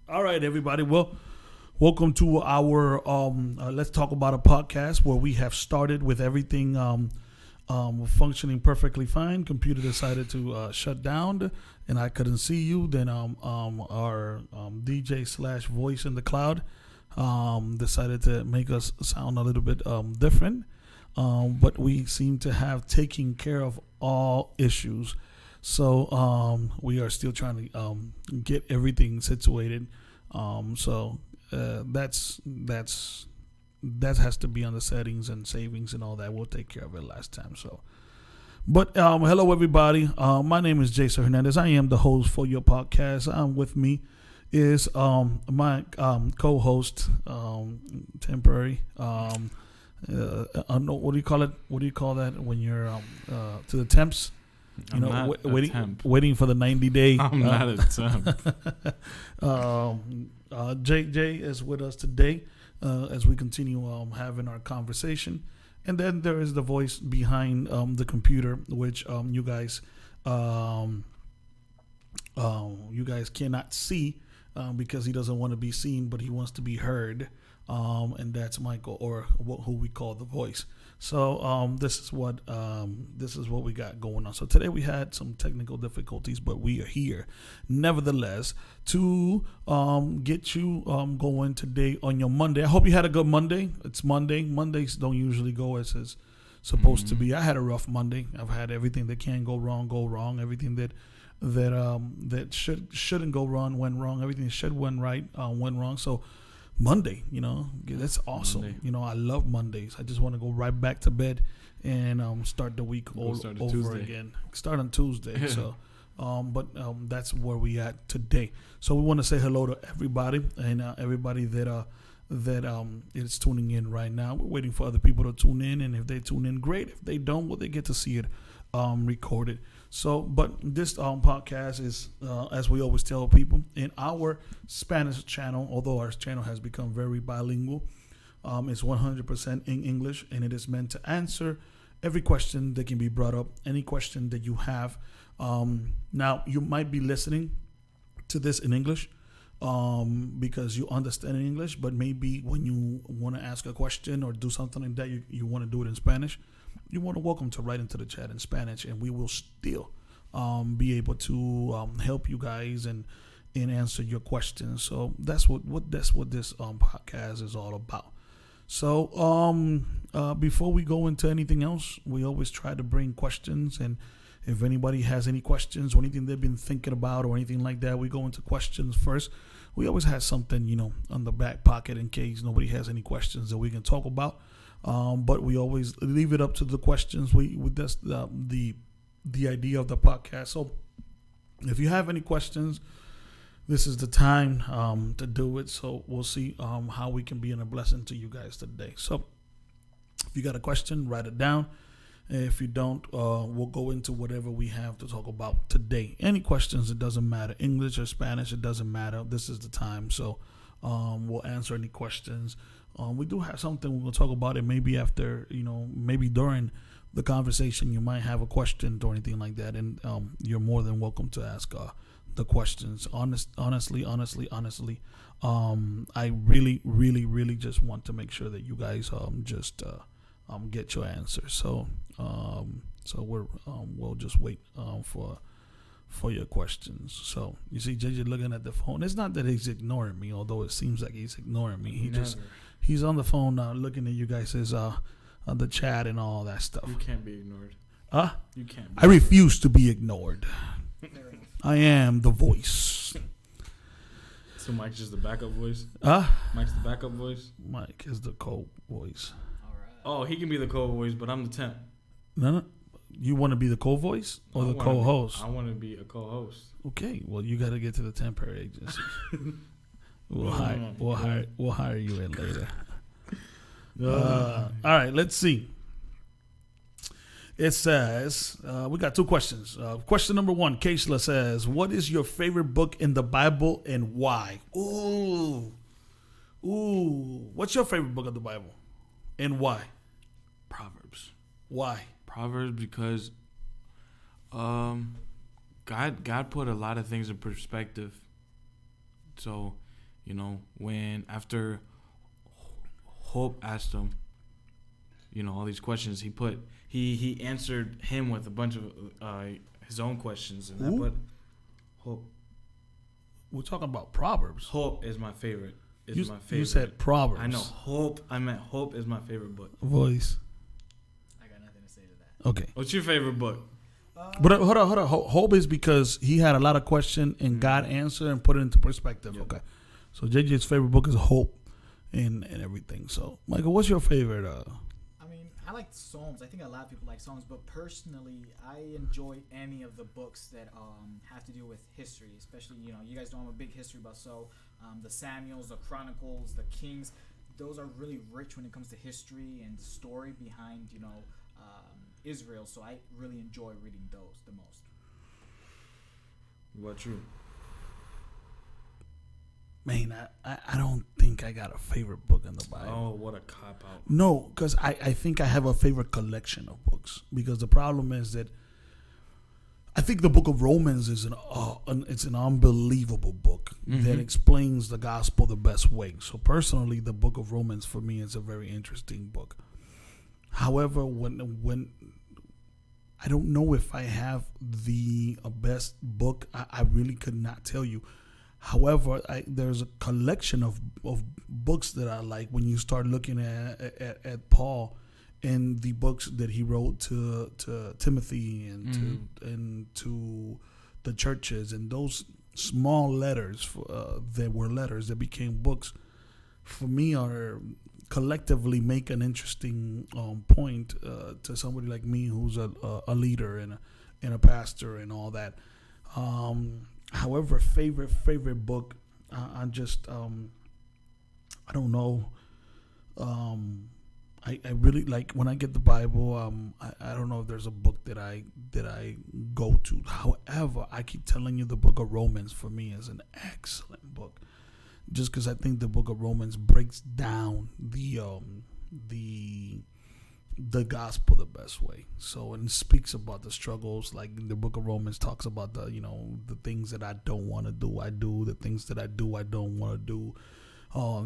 All right, everybody. Well, welcome to our Let's Talk About a podcast where we have started with everything functioning perfectly fine. Computer decided to shut down, and I couldn't see you. Then our DJ slash voice in the cloud decided to make us sound a little bit different. But we seem to have taken care of all issues. So we are still trying to get everything situated. That's that has to be on the settings and savings and all that. We'll take care of it last time. But hello everybody. My name is Jason Hernandez. I am the host for your podcast. With me is my co-host, temporary. What do you call it? What do you call that when you're to the temps? Waiting for the 90-day. I'm not a temp. Jay is with us today as we continue having our conversation. And then there is the voice behind the computer, which you guys cannot see because he doesn't want to be seen, but he wants to be heard. And that's Michael, or who we call the voice. So this is what we got going on. So today we had some technical difficulties, but we are here, nevertheless, to get you going today on your Monday. I hope you had a good Monday. It's Monday. Mondays don't usually go as is supposed to be. I had a rough Monday. I've had everything that can go wrong. Everything that shouldn't go wrong went wrong. Everything that should went right went wrong. So Monday, that's awesome. Monday. I love Mondays. I just want to go right back to bed and start the week over again. Start on Tuesday. So, but that's where we at today. So we want to say hello to everybody and everybody that is tuning in right now. We're waiting for other people to tune in, and if they tune in, great. If they don't, well, they get to see it recorded. So, but this podcast is, as we always tell people, in our Spanish channel, although our channel has become very bilingual, it's 100% in English, and it is meant to answer every question that can be brought up, any question that you have. Now, you might be listening to this in English because you understand English, but maybe when you want to ask a question or do something like that, you want to do it in Spanish. You want to welcome to write into the chat in Spanish, and we will still be able to help you guys and answer your questions. So that's what this podcast is all about. So before we go into anything else, we always try to bring questions, and if anybody has any questions or anything they've been thinking about or anything like that, we go into questions first. We always have something on the back pocket in case nobody has any questions that we can talk about. But we always leave it up to the questions. That's the idea of the podcast. So if you have any questions, this is the time to do it. So we'll see how we can be a blessing to you guys today. So if you got a question, write it down. If you don't, we'll go into whatever we have to talk about today. Any questions, it doesn't matter. English or Spanish, it doesn't matter. This is the time. So we'll answer any questions. We do have something we'll talk about it maybe after, maybe during the conversation you might have a question or anything like that, and you're more than welcome to ask the questions. Honestly, I really just want to make sure that you guys get your answers. So we'll just wait for your questions. So you see JJ looking at the phone. It's not that he's ignoring me, although it seems like he's ignoring me. He's on the phone now looking at you guys' the chat and all that stuff. You can't be ignored. You can't. I refuse to be ignored. I am the voice. So Mike's just the backup voice? Mike's the backup voice? Mike is the co-voice. All right. Oh, he can be the co-voice, but I'm the temp. No. You want to be the co-voice or the co-host? I want to be a co-host. Okay. Well, you got to get to the temporary agency. We'll hire you in later. All right, let's see. It says, we got two questions. Question number one, Keishla says, what is your favorite book in the Bible and why? Ooh. What's your favorite book of the Bible and why? Proverbs. Why? Proverbs because God put a lot of things in perspective. So You know, when after Hope asked him, you know, all these questions, he answered him with a bunch of his own questions, and that put Hope. We're talking about Proverbs. Hope is my favorite. You said Proverbs. I know Hope. I meant Hope is my favorite book. Voice. I got nothing to say to that. Okay. What's your favorite book? But hold on. Hope is because he had a lot of question and God answered and put it into perspective. Yep. Okay. So JJ's favorite book is Hope and everything. So Michael, what's your favorite? I mean, I like Psalms. I think a lot of people like Psalms, but personally, I enjoy any of the books that have to do with history. Especially, you know, you guys know I'm a big history buff, so the Samuels, the Chronicles, the Kings, those are really rich when it comes to history and the story behind, you know, Israel. So I really enjoy reading those the most. What about you? Man, I don't think I got a favorite book in the Bible. Oh, what a cop-out. No, because I think I have a favorite collection of books. Because the problem is that I think the book of Romans is it's an unbelievable book that explains the gospel the best way. So personally, the book of Romans for me is a very interesting book. However, when I don't know if I have the best book, I really could not tell you. However, there's a collection of books that I like when you start looking at Paul and the books that he wrote to Timothy and to the churches, and those small letters that were letters that became books for me are collectively make an interesting point to somebody like me who's a leader and a pastor and all that. However, favorite book, I don't know. I really like when I get the Bible. I don't know if there's a book that I go to. However, I keep telling you the book of Romans for me is an excellent book, just because I think the book of Romans breaks down the gospel the best way. So, and speaks about the struggles. Like the book of Romans talks about the things that I don't want to do, I do. The things that I do, I don't want to do.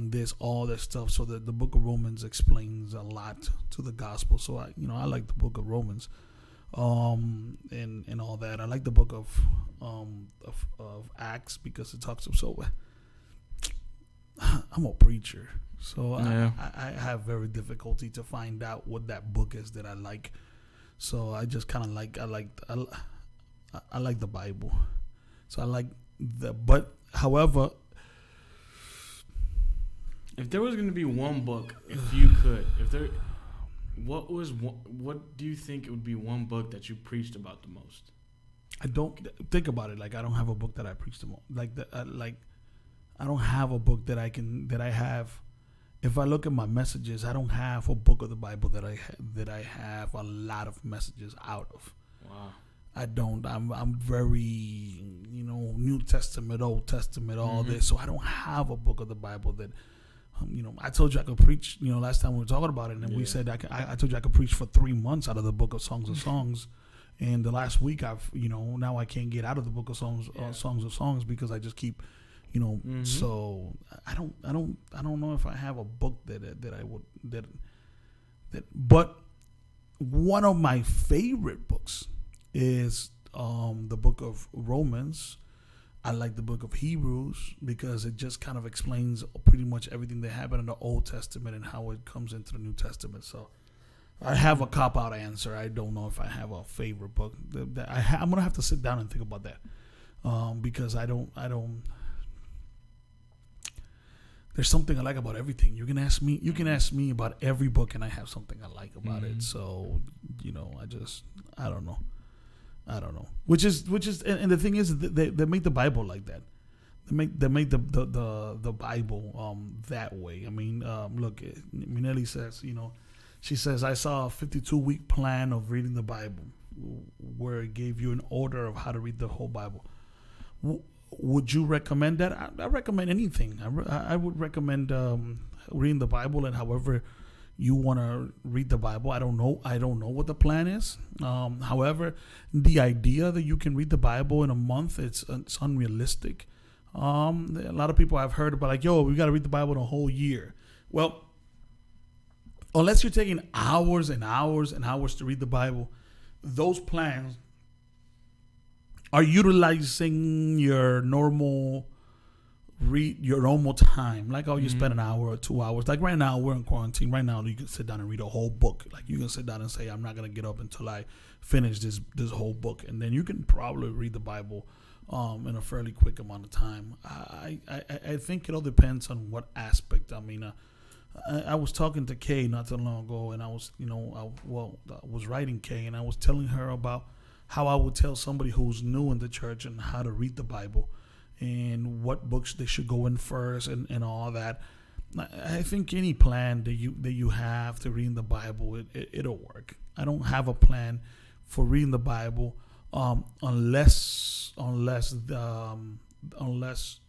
There's all that stuff. So that the book of Romans explains a lot to the gospel. So I like the book of Romans, and all that. I like the book of Acts because it talks of so. I'm a preacher. So yeah. I have very difficulty to find out what that book is that I like. So I just kind of I like the Bible. So I like but however, if there was going to be one book, what do you think it would be one book that you preached about the most? I don't think about it. Like I don't have a book that I preached the most. I don't have a book that I have. If I look at my messages, I don't have a book of the Bible that I have a lot of messages out of. Wow. I don't. I'm very, New Testament, Old Testament, all this. So I don't have a book of the Bible that, I told you I could preach. Last time we were talking about it, and we said I told you I could preach for 3 months out of the book of Songs of Songs. And the last week now I can't get out of the book of Songs of Songs because I just keep. So I don't know if I have a book but one of my favorite books is the book of Romans. I like the book of Hebrews because it just kind of explains pretty much everything that happened in the Old Testament and how it comes into the New Testament. So I have a cop-out answer. I don't know if I have a favorite book. I'm gonna have to sit down and think about that because I don't. There's something I like about everything. You can ask me about every book, and I have something I like about it. So, I don't know. Which is, and the thing is, they make the Bible like that. They make the Bible that way. I mean, look, Minelli says, she says, I saw a 52-week plan of reading the Bible, where it gave you an order of how to read the whole Bible. Would you recommend that? I recommend anything. I would recommend reading the Bible, and however you want to read the Bible. I don't know what the plan is. However, the idea that you can read the Bible in a month, it's unrealistic. A lot of people I've heard about, like, yo, we got to read the Bible the whole year. Well, unless you're taking hours and hours and hours to read the Bible, those plans are utilizing your normal time. Like, you spend an hour or 2 hours. Like right now, we're in quarantine. Right now, you can sit down and read a whole book. Like, you can sit down and say, I'm not going to get up until I finish this whole book. And then you can probably read the Bible in a fairly quick amount of time. I think it all depends on what aspect. I mean, I was talking to Kay not too long ago, and I was writing Kay, and I was telling her about how I would tell somebody who's new in the church and how to read the Bible and what books they should go in first and all that. I think any plan that you have to read the Bible, it'll work. I don't have a plan for reading the Bible unless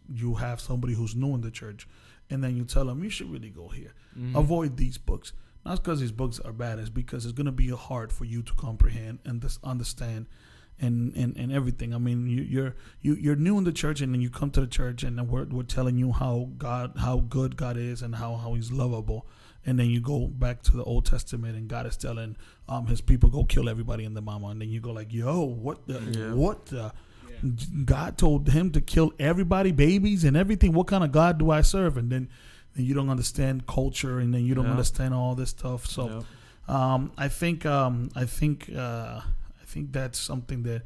you have somebody who's new in the church, and then you tell them you should really go here. Avoid these books. Not because these books are bad, it's because it's going to be hard for you to comprehend and understand and everything. I mean, you're new in the church, and then you come to the church, and then we're telling you how good God is and how He's lovable, and then you go back to the Old Testament, and God is telling His people go kill everybody in the mama, and then you go like, yo, what the God told him to kill everybody, babies and everything. What kind of God do I serve? And then you don't understand culture, and then you don't understand all this stuff. So I think that's something that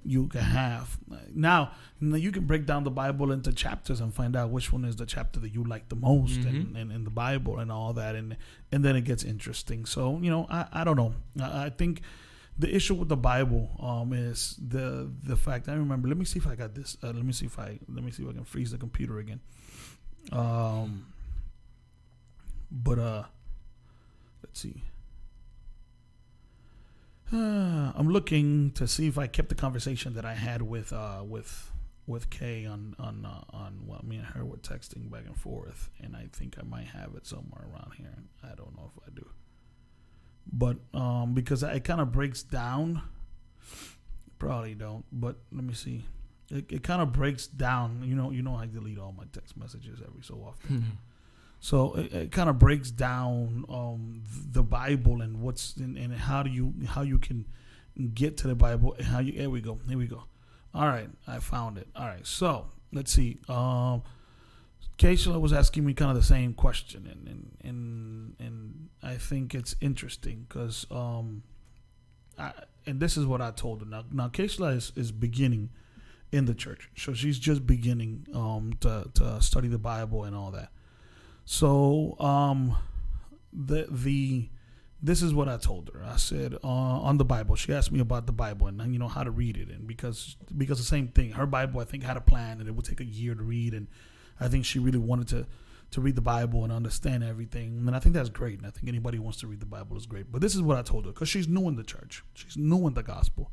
you can have. Now you can break down the Bible into chapters and find out which one is the chapter that you like the most and in the Bible and all that, and then it gets interesting. So I don't know. I think the issue with the Bible is the fact. I remember. Let me see if I got this. Let me see if I can freeze the computer again. But let's see. I'm looking to see if I kept the conversation that I had with Kay on what me and her were texting back and forth, and I think I might have it somewhere around here. I don't know if I do, but because it kind of breaks down. Probably don't, but let me see. It kind of breaks down. You know, I delete all my text messages every so often. So it kind of breaks down the Bible and and how you can get to the Bible and how you. Here we go. All right, I found it. All right, so let's see. Keishla was asking me kind of the same question, and I think it's interesting because and this is what I told her. Now Keishla is beginning in the church, so she's just beginning to study the Bible and all that. So this is what I told her. I said on the Bible. She asked me about the Bible and how to read it, and because the same thing. Her Bible, I think, had a plan, and it would take a year to read, and I think she really wanted to read the Bible and understand everything. And I think that's great. And I think anybody who wants to read the Bible is great. But this is what I told her because she's new in the church. She's new in the gospel.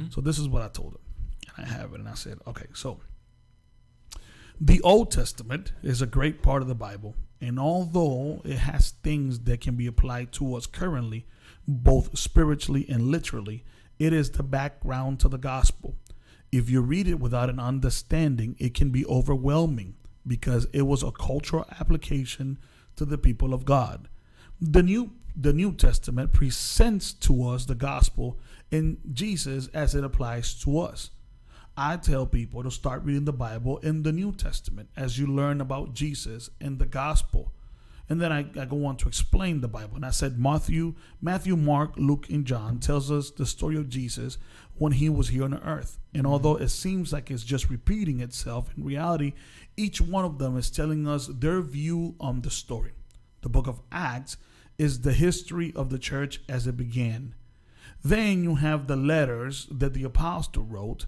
So this is what I told her, and I have it. And I said, okay, so the Old Testament is a great part of the Bible. And although it has things that can be applied to us currently, both spiritually and literally, it is the background to the gospel. If you read it without an understanding, it can be overwhelming because it was a cultural application to the people of God. The New Testament presents to us the gospel in Jesus as it applies to us. I tell people to start reading the Bible in the New Testament as you learn about Jesus and the gospel. And then I go on to explain the Bible. And I said Matthew, Mark, Luke, and John tells us the story of Jesus when he was here on the earth. And although it seems like it's just repeating itself, in reality, each one of them is telling us their view on the story. The book of Acts is the history of the church as it began. Then you have the letters that the apostle wrote,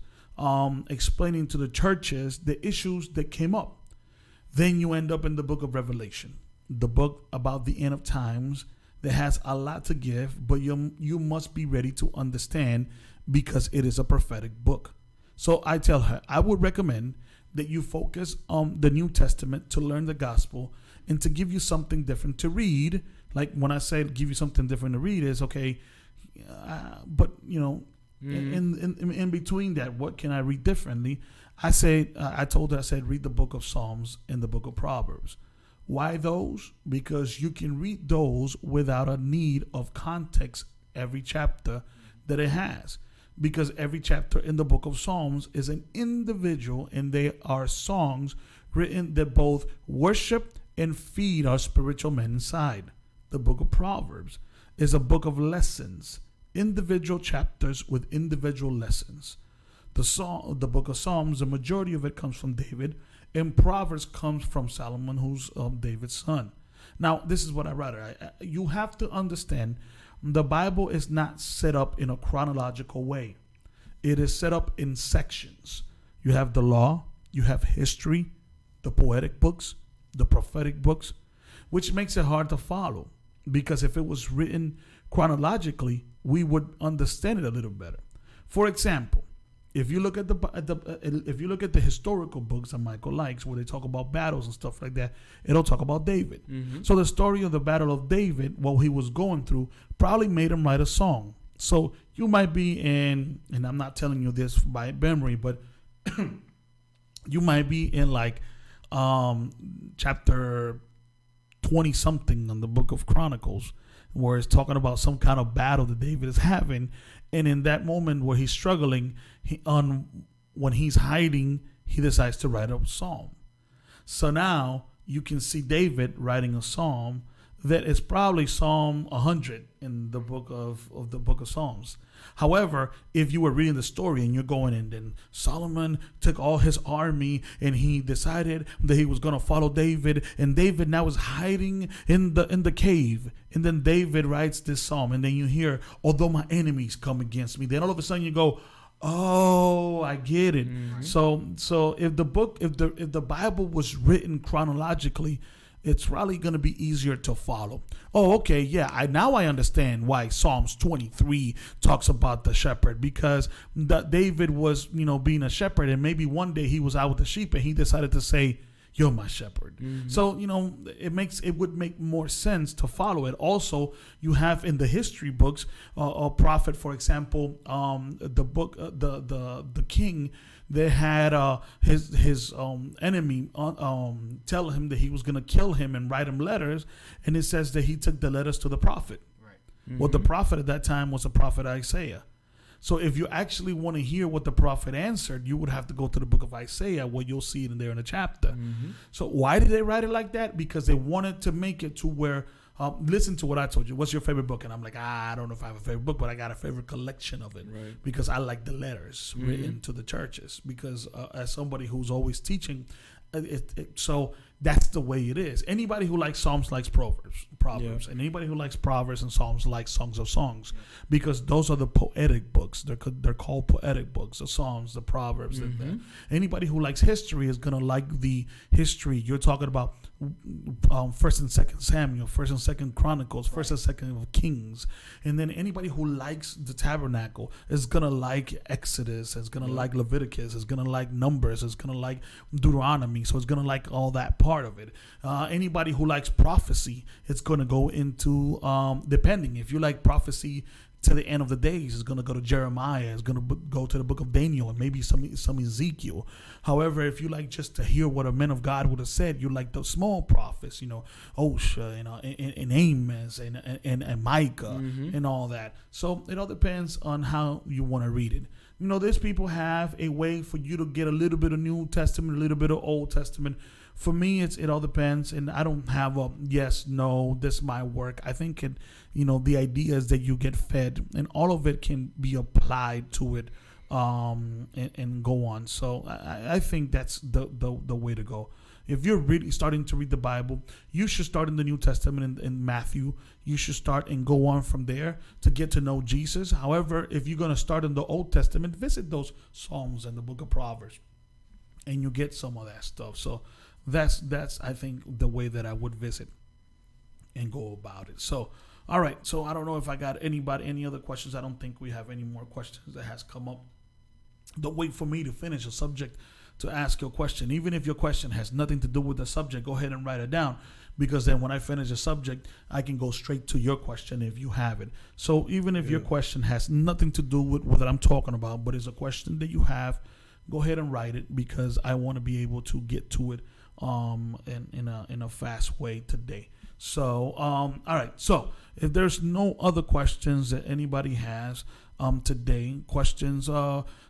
explaining to the churches the issues that came up. Then you end up in the book of Revelation, the book about the end of times that has a lot to give, but you must be ready to understand because it is a prophetic book. So I tell her, I would recommend that you focus on the New Testament to learn the gospel and to give you something different to read. Like when I say give you something different to read is okay, but in between that, what can I read differently? I told her, I said, read the book of Psalms and the book of Proverbs. Why those? Because you can read those without a need of context every chapter that it has. Because every chapter in the book of Psalms is an individual, and they are songs written that both worship and feed our spiritual men inside. The book of Proverbs is a book of lessons, individual chapters with individual lessons. The book of Psalms, the majority of it comes from David, and Proverbs comes from Solomon, who's David's son. Now, this is what I read. You have to understand, the Bible is not set up in a chronological way. It is set up in sections. You have the law, you have history, the poetic books, the prophetic books, which makes it hard to follow. Because if it was written chronologically, we would understand it a little better. For example, if you look at the historical books that Michael likes, where they talk about battles and stuff like that, it'll talk about David. Mm-hmm. So the story of the Battle of David, what he was going through, probably made him write a song. So you might be in, and I'm not telling you this by memory, but you might be in like chapter 20 something in the book of Chronicles, where it's talking about some kind of battle that David is having. And in that moment where he's struggling, when he's hiding, he decides to write a psalm. So now you can see David writing a psalm that is probably Psalm 100 in the book of Psalms. However, if you were reading the story and you're going, and then Solomon took all his army and he decided that he was going to follow David, and David now is hiding in the cave, and then David writes this psalm, and then you hear, although my enemies come against me, then all of a sudden you go, oh, I get it. Mm-hmm. So if the Bible was written chronologically, it's probably going to be easier to follow. Oh, okay, yeah. I understand why Psalms 23 talks about the shepherd, because David was, being a shepherd, and maybe one day he was out with the sheep and he decided to say, "You're my shepherd." Mm-hmm. So it would make more sense to follow it. Also, you have in the history books a prophet, for example, the book, the king. They had his enemy tell him that he was going to kill him and write him letters. And it says that he took the letters to the prophet. Right. Mm-hmm. Well, the prophet at that time was the prophet Isaiah. So if you actually want to hear what the prophet answered, you would have to go to the book of Isaiah, where you'll see it in there in a chapter. Mm-hmm. So why did they write it like that? Because they wanted to make it to where, listen to what I told you. What's your favorite book? And I'm like, I don't know if I have a favorite book, but I got a favorite collection of it. Right. Because I like the letters written to the churches. Because as somebody who's always teaching, so that's the way it is. Anybody who likes Psalms likes Proverbs, yeah. And anybody who likes Proverbs and Psalms likes Songs of Songs, yeah. Because those are the poetic books. They're called poetic books, the Psalms, the Proverbs. Mm-hmm. Anybody who likes history is gonna like the history. You're talking about First and Second Samuel, First and Second Chronicles, First and Second Kings, and then anybody who likes the tabernacle is gonna like Exodus, is gonna like Leviticus, is gonna like Numbers, is gonna like Deuteronomy. So it's gonna like all that part of it. Anybody who likes prophecy, it's gonna go into depending. If you like prophecy to the end of the days, it's going to go to Jeremiah, it's going to go to the book of Daniel, and maybe some Ezekiel. However, if you like just to hear what a man of God would have said, you like the small prophets, Osha, and Amos and Micah, and all that. So it all depends on how you want to read it. These people have a way for you to get a little bit of New Testament, a little bit of Old Testament. For me, it all depends, and I don't have a yes, no, this might work. I think the idea is that you get fed, and all of it can be applied to it, and go on. So I think that's the way to go. If you're really starting to read the Bible, you should start in the New Testament in Matthew. You should start and go on from there to get to know Jesus. However, if you're going to start in the Old Testament, visit those Psalms and the book of Proverbs, and you get some of that stuff. So that's I think the way that I would visit and go about it. So all right, so I don't know if I got any other questions. I don't think we have any more questions that has come up. Don't wait for me to finish a subject to ask your question. Even if your question has nothing to do with the subject, go ahead and write it down, because then when I finish the subject, I can go straight to your question if you have it. So even if your question has nothing to do with what I'm talking about, but it's a question that you have, go ahead and write it, because I want to be able to get to it in a fast way today. So all right. So if there's no other questions that anybody has today, questions,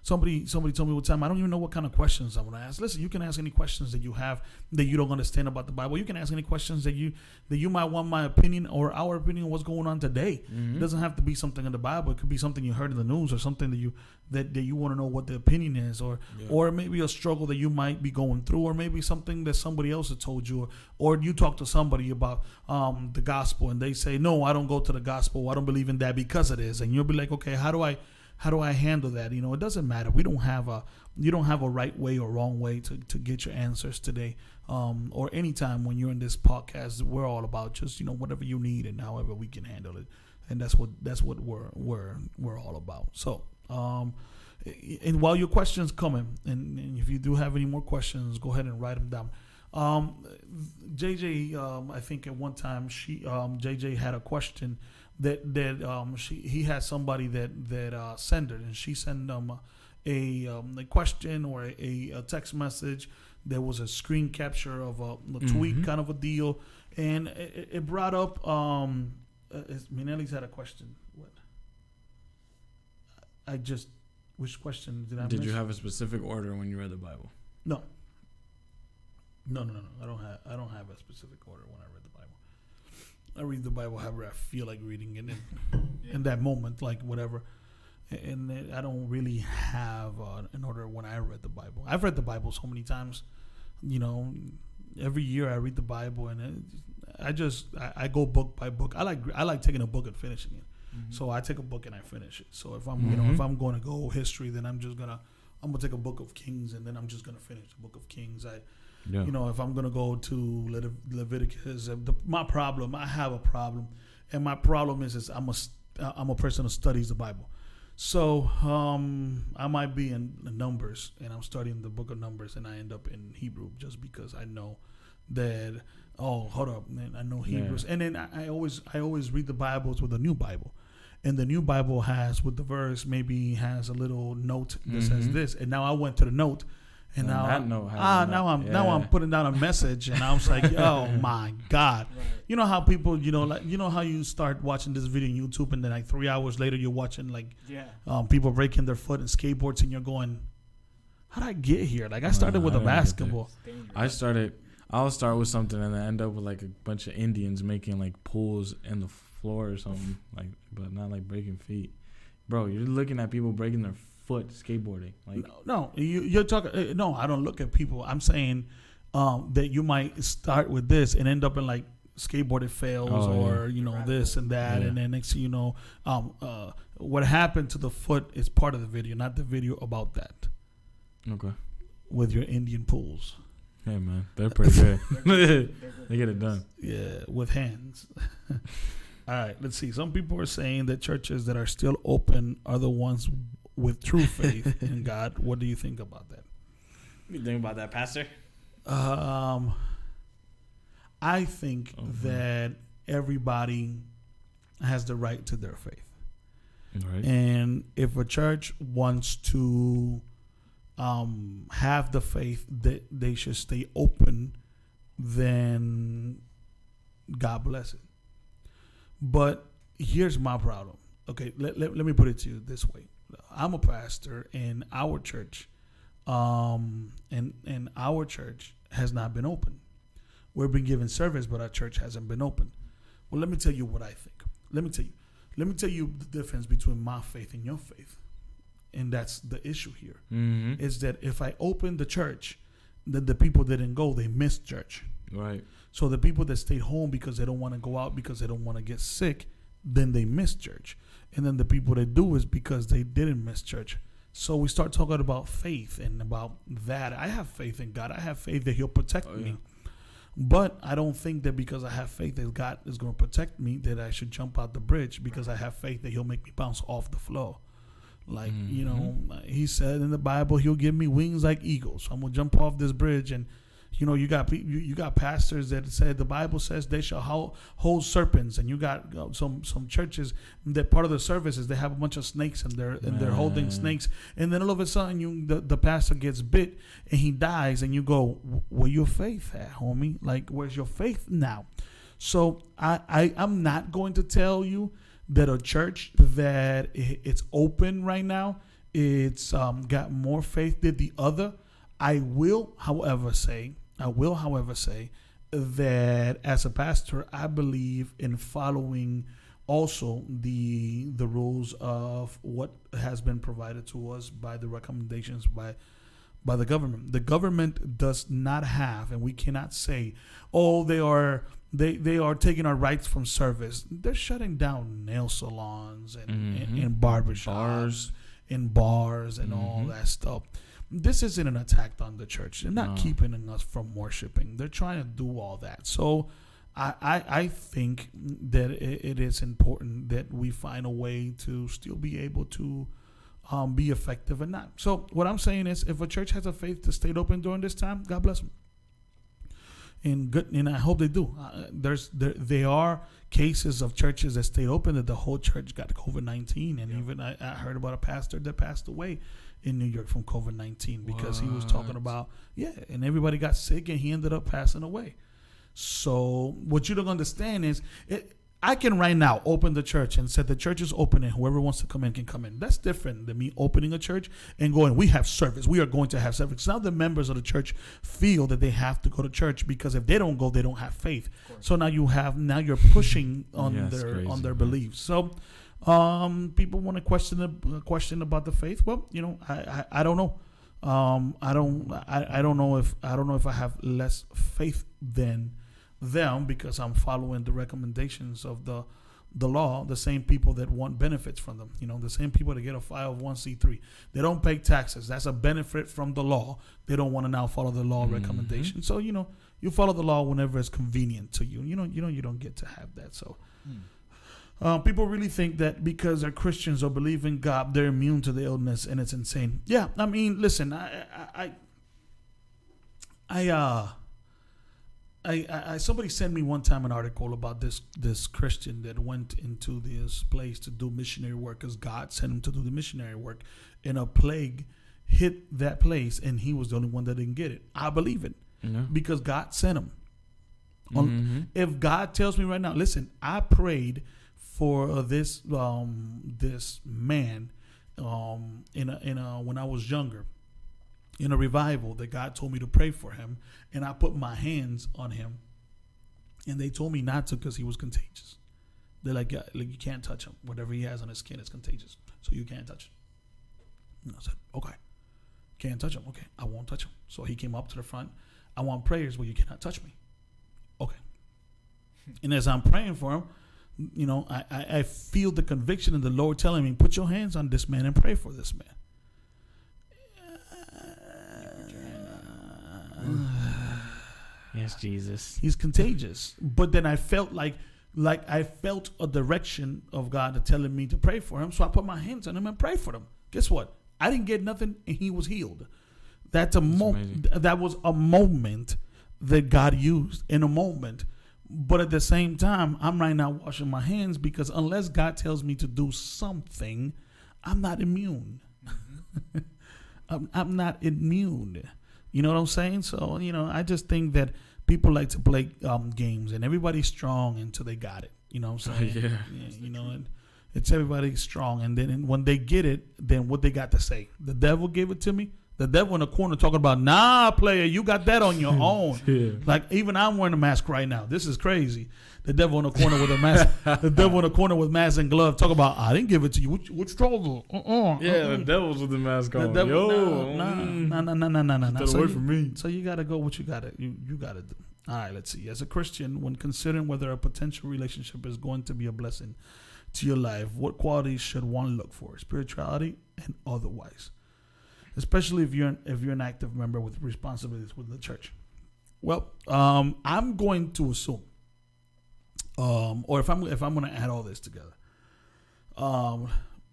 somebody told me one time, I don't even know what kind of questions I'm going to ask. Listen, you can ask any questions that you have that you don't understand about the Bible. You can ask any questions that you might want my opinion or our opinion on what's going on today. Mm-hmm. It doesn't have to be something in the Bible. It could be something you heard in the news, or something that you want to know what the opinion is, or maybe a struggle that you might be going through, or maybe something that somebody else has told you, or you talk to somebody about the gospel and they say, no, I don't go to the gospel, I don't believe in that because it is, and you'll be like, okay, how do I handle that? It doesn't matter. You don't have a right way or wrong way to get your answers today, or anytime when you're in this podcast. We're all about just whatever you need and however we can handle it, and that's what we're all about. So and while your questions coming, and if you do have any more questions, go ahead and write them down. JJ, I think at one time JJ had a question that he had somebody that sent it, and she sent them a question or a text message. There was a screen capture of a tweet kind of a deal, and it brought up Minelli's had a question. What? Which question did I miss? Did you have a specific order when you read the Bible? No. I don't have a specific order when I read the Bible. I read the Bible however I feel like reading it in that moment, like whatever. And I don't really have an order when I read the Bible. I've read the Bible so many times. Every year I read the Bible, and I go book by book. I like taking a book and finishing it. Mm-hmm. So I take a book and I finish it. So if I'm if I'm going to go history, then I'm gonna take a book of Kings, and then I'm just gonna finish the book of Kings. If I'm gonna go to Leviticus, I have a problem, and my problem is I'm a person who studies the Bible. So I might be in Numbers, and I'm studying the book of Numbers, and I end up in Hebrew just because I know that. Oh, hold up, man! I know Hebrews, and then I always read the Bibles with a new Bible, and the new Bible has with the verse maybe has a little note that says this, and now I went to the note. And now I'm putting down a message, and I was like, oh my God. Right. You know how people, how you start watching this video on YouTube, and then like 3 hours later you're watching people breaking their foot and skateboards, and you're going, how did I get here? Like I started with a basketball. I'll start with something and then end up with like a bunch of Indians making like pools in the floor or something, but not like breaking feet. Bro, you're looking at people breaking their foot skateboarding. Like you're talking. No, I don't look at people. I'm saying that you might start with this and end up in like skateboarding fails this and that, and then next thing you know, what happened to the foot is part of the video, not the video about that. Okay. With your Indian pools. Hey man, they're pretty good. They get it done. Yeah, with hands. All right, let's see. Some people are saying that churches that are still open are the ones with true faith in God. What do you think about that? What do you think about that, Pastor? I think that everybody has the right to their faith. Right. And if a church wants to have the faith that they should stay open, then God bless it. But here's my problem. Okay, let me put it to you this way. I'm a pastor in our church, and our church has not been open. We've been giving service, but our church hasn't been open. Well, let me tell you what I think. Let me tell you the difference between my faith and your faith. And that's the issue here, is that if I open the church, then the people that didn't go, they missed church. Right. So the people that stayed home because they don't want to go out because they don't want to get sick, then they miss church. And then the people that do is because they didn't miss church. So we start talking about faith and about that. I have faith in God. I have faith that He'll protect me. But I don't think that because I have faith that God is going to protect me that I should jump out the bridge because I have faith that He'll make me bounce off the floor. Like, He said in the Bible, He'll give me wings like eagles. So I'm going to jump off this bridge and You got pastors that say the Bible says they shall hold serpents, and you got some churches that part of the service is they have a bunch of snakes and they're holding snakes, and then all of a sudden the pastor gets bit and he dies, and you go, where your faith at, homie? Like, where's your faith now? So I'm not going to tell you that a church that it's open right now, it's got more faith than the other. I will, however, say that as a pastor, I believe in following also the rules of what has been provided to us by the recommendations by the government. The government does not have, and we cannot say, oh, they are taking our rights from service. They're shutting down nail salons and barbershops and bars and all that stuff. This isn't an attack on the church. They're not keeping us from worshiping. They're trying to do all that. So I think that it is important that we find a way to still be able to be effective and not. So what I'm saying is, if a church has a faith to stay open during this time, God bless them. And I hope they do. There are cases of churches that stayed open that the whole church got COVID-19, and even I heard about a pastor that passed away in New York from COVID-19 because he was talking about and everybody got sick and he ended up passing away. So what you don't understand is I can right now open the church and say the church is open and whoever wants to come in can come in. That's different than me opening a church and going, we have service. We are going to have service. Now the members of the church feel that they have to go to church because if they don't go, they don't have faith. So now you're pushing on their beliefs. So people want to question about the faith. Well, I don't know. I don't know if I have less faith than them because I'm following the recommendations of the law. The same people that want benefits from them, the same people that get a 501c3. They don't pay taxes. That's a benefit from the law. They don't want to now follow the law recommendation. So you follow the law whenever it's convenient to you. You don't get to have that. So. People really think that because they're Christians or believe in God, they're immune to the illness, and it's insane. Yeah, I mean, listen, somebody sent me one time an article about this Christian that went into this place to do missionary work because God sent him to do the missionary work, and a plague hit that place, and he was the only one that didn't get it. I believe it because God sent him. If God tells me right now, listen, I prayed for this man when I was younger in a revival that God told me to pray for him, and I put my hands on him, and they told me not to because he was contagious. They're like you can't touch him. Whatever he has on his skin is contagious, so you can't touch him. And I said, okay, can't touch him. Okay, I won't touch him. So he came up to the front. I want prayers where you cannot touch me. Okay. And as I'm praying for him, I feel the conviction of the Lord telling me, put your hands on this man and pray for this man. Yes, Jesus. He's contagious. But then I felt like I felt a direction of God telling me to pray for him. So I put my hands on him and prayed for him. Guess what? I didn't get nothing and he was healed. That's that was a moment that God used in a moment. But at the same time, I'm right now washing my hands because unless God tells me to do something, I'm not immune. I'm not immune. You know what I'm saying? So, I just think that people like to play games and everybody's strong until they got it. You know what I'm saying? And it's everybody's strong. And then when they get it, then what they got to say? The devil gave it to me. The devil in the corner talking about, nah, player, you got that on your own. Like, even I'm wearing a mask right now. This is crazy. The devil in the corner with a mask. The devil in the corner with mask and glove talking about, I didn't give it to you. Which trouble? The devil's with the mask on. Nah. Stay away from me. So you got to go what you got to do. All right, let's see. As a Christian, when considering whether a potential relationship is going to be a blessing to your life, what qualities should one look for? Spirituality and otherwise. Especially if you're an active member with responsibilities with the church. Well, I'm going to assume, or if I'm going to add all this together,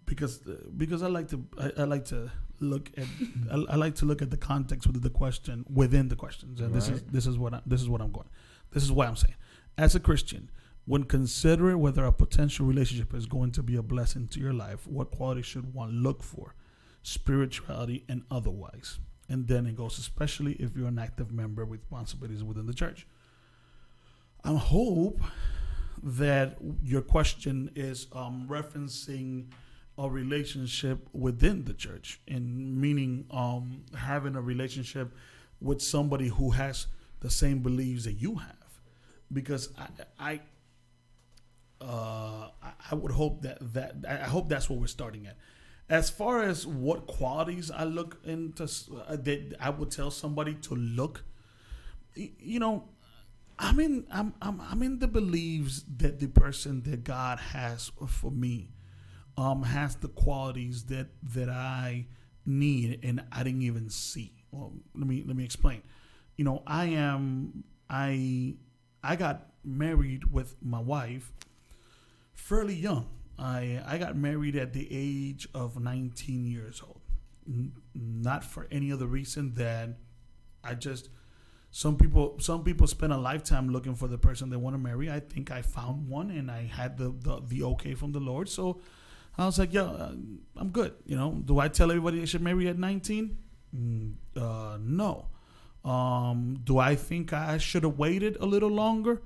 because I like to look at I like to look at the context within the question within the questions, and this is what I'm going. This is why I'm saying, as a Christian, when considering whether a potential relationship is going to be a blessing to your life, what qualities should one look for, spirituality and otherwise? And then it goes, especially if you're an active member with responsibilities within the church. I hope that your question is referencing a relationship within the church, and meaning having a relationship with somebody who has the same beliefs that you have, because I would hope that I hope that's what we're starting at. As far as what qualities I look into, that I would tell somebody to look, I'm in the beliefs that the person that God has for me has the qualities that I need and I didn't even see. Well, let me explain. I got married with my wife fairly young. I got married at the age of 19 years old. Not for any other reason than some people spend a lifetime looking for the person they want to marry. I think I found one, and I had the okay from the Lord. So I was like, I'm good. Do I tell everybody they should marry at 19? No. Do I think I should have waited a little longer?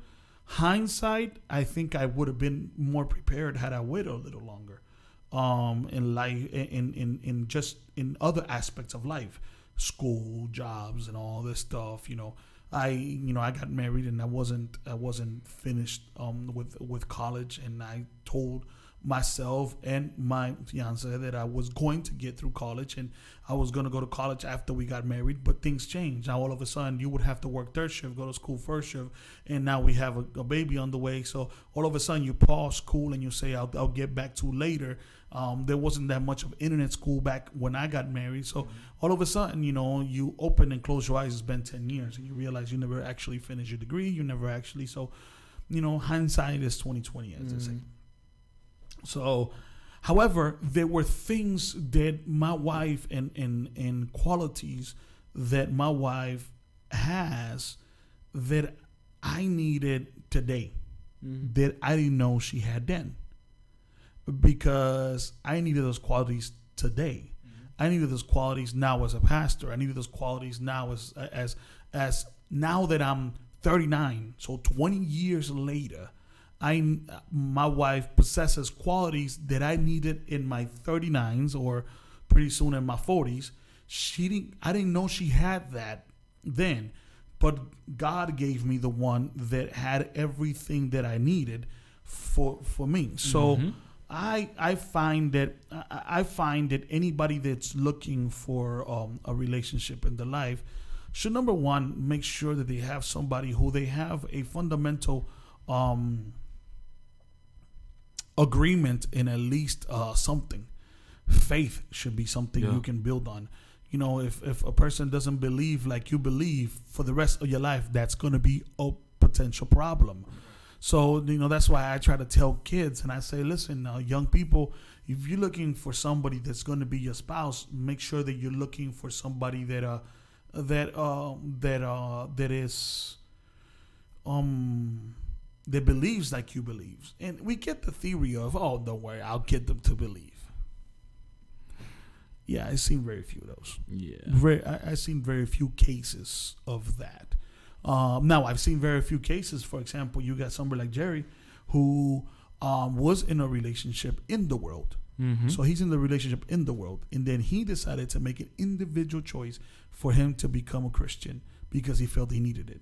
Hindsight, I think I would have been more prepared had I waited a little longer. In life, in other aspects of life, school, jobs, and all this stuff. I got married and I wasn't finished with college, and I told myself and my fiance that I was going to get through college, and I was going to go to college after we got married. But things changed. Now all of a sudden you would have to work third shift, go to school first shift, and now we have a baby on the way. So all of a sudden you pause school and you say I'll get back to later. There wasn't that much of internet school back when I got married. So all of a sudden, you open and close your eyes. It's been 10 years, and you realize you never actually finished your degree. You never actually. So, hindsight is 20/20, as they say. So, however, there were things that my wife and qualities that my wife has that I needed today, that I didn't know she had then, because I needed those qualities today. I needed those qualities now as a pastor. I needed those qualities now as now that I'm 39. So 20 years later, my wife possesses qualities that I needed in my 39s, or pretty soon in my 40s. I didn't know she had that then, but God gave me the one that had everything that I needed for me. So I find that anybody that's looking for a relationship in their life should, number one, make sure that they have somebody who they have a fundamental agreement in at least something. Faith should be something you can build on. If a person doesn't believe like you believe for the rest of your life, that's going to be a potential problem. So, that's why I try to tell kids, and I say, listen, young people, if you're looking for somebody that's going to be your spouse, make sure that you're looking for somebody that believes like you believe. And we get the theory of, don't worry, I'll get them to believe. Yeah, I've seen very few of those. Yeah, I've seen very few cases of that. Now, I've seen very few cases. For example, you got somebody like Jerry, who was in a relationship in the world. So he's in the relationship in the world, and then he decided to make an individual choice for him to become a Christian because he felt he needed it.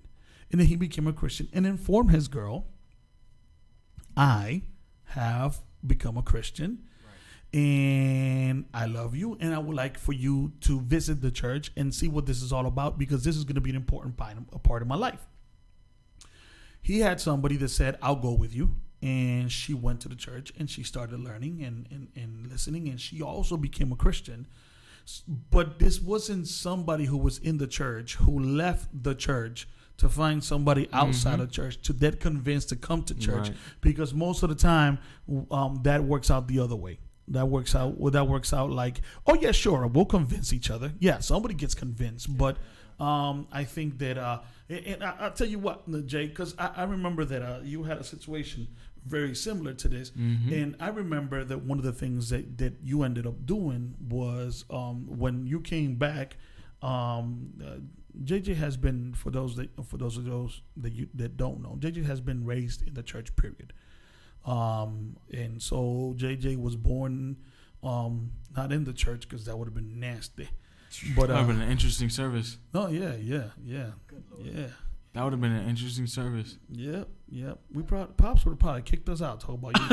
And then he became a Christian and informed his girl, I have become a Christian, and I love you, and I would like for you to visit the church and see what this is all about, because this is going to be an important part of my life. He had somebody that said, I'll go with you. And she went to the church and she started learning and listening, and she also became a Christian. But this wasn't somebody who was in the church who left the church to find somebody outside of church to get convinced to come to church, because most of the time that works out the other way. that works out. Well, that works out like, oh yeah, sure, we'll convince each other. Yeah, somebody gets convinced, but I think that, and I'll tell you what, Jay, because I remember that you had a situation very similar to this, and I remember that one of the things that you ended up doing was when you came back. JJ has been, for those that don't know, JJ has been raised in the church, period. And so JJ was born not in the church, because that would have been nasty. But that would have been an interesting service. No, yeah. That would have been an interesting service. Yep. Pops would have probably kicked us out. Talk about you.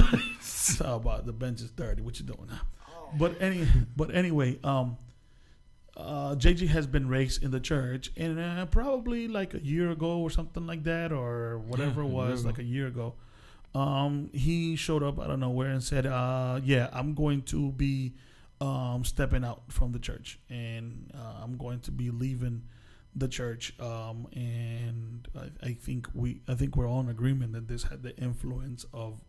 Talk about the bench is dirty. What you doing now? Oh. But anyway, JJ has been raised in the church, and probably like a year ago or something like that, or whatever it was, like a year ago. He showed up out of nowhere and said, I'm going to be stepping out from the church, and I'm going to be leaving the church. And I think we're all in agreement that this had the influence of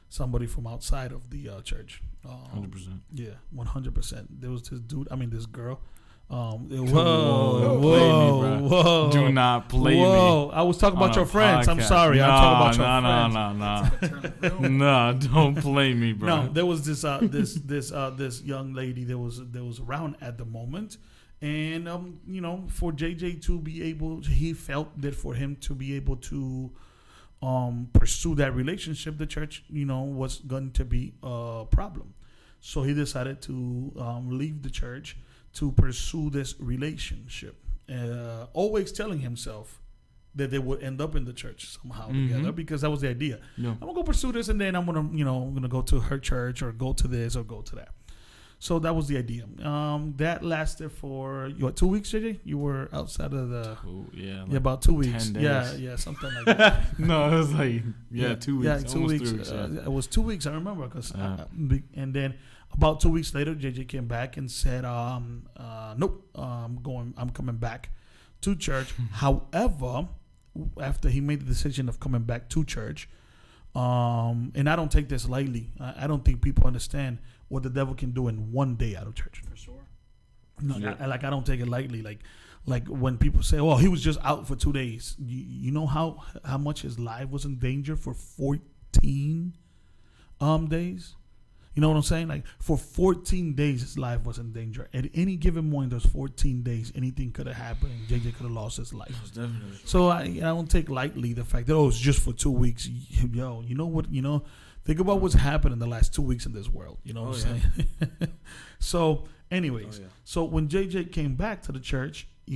somebody from outside of the church. 100%. Yeah, 100%. There was this girl. Whoa! Do not play me. I was talking about your friends. I'm sorry. I'm talking about your friends. No, don't play me, bro. No, there was this young lady that was around at the moment, and for JJ to be able, he felt that for him to be able to pursue that relationship, the church was going to be a problem. So he decided to leave the church to pursue this relationship, always telling himself that they would end up in the church somehow together, because that was the idea. Yeah. I'm gonna go pursue this, and then I'm gonna go to her church, or go to this, or go to that. So that was the idea. That lasted for 2 weeks, JJ? You were outside of the about 2 weeks. 10 days. Yeah, something like that. No, it was like 2 weeks. Yeah, 2 weeks. It was 2 weeks. I remember, and then about 2 weeks later, JJ came back and said, "Nope, I'm coming back to church." However, after he made the decision of coming back to church, and I don't take this lightly. I don't think people understand what the devil can do in one day out of church. For sure. No, I don't take it lightly. Like when people say, "Oh, he was just out for 2 days," you know how much his life was in danger for 14 days. You know what I'm saying? Like for 14 days, his life was in danger. At any given moment, those 14 days, anything could have happened. And JJ could have lost his life. Definitely. So I don't take lightly the fact that it's just for 2 weeks. Yo, you know what? Think about what's happened in the last 2 weeks in this world. You know what I'm saying? So, anyways, so when JJ came back to the church, the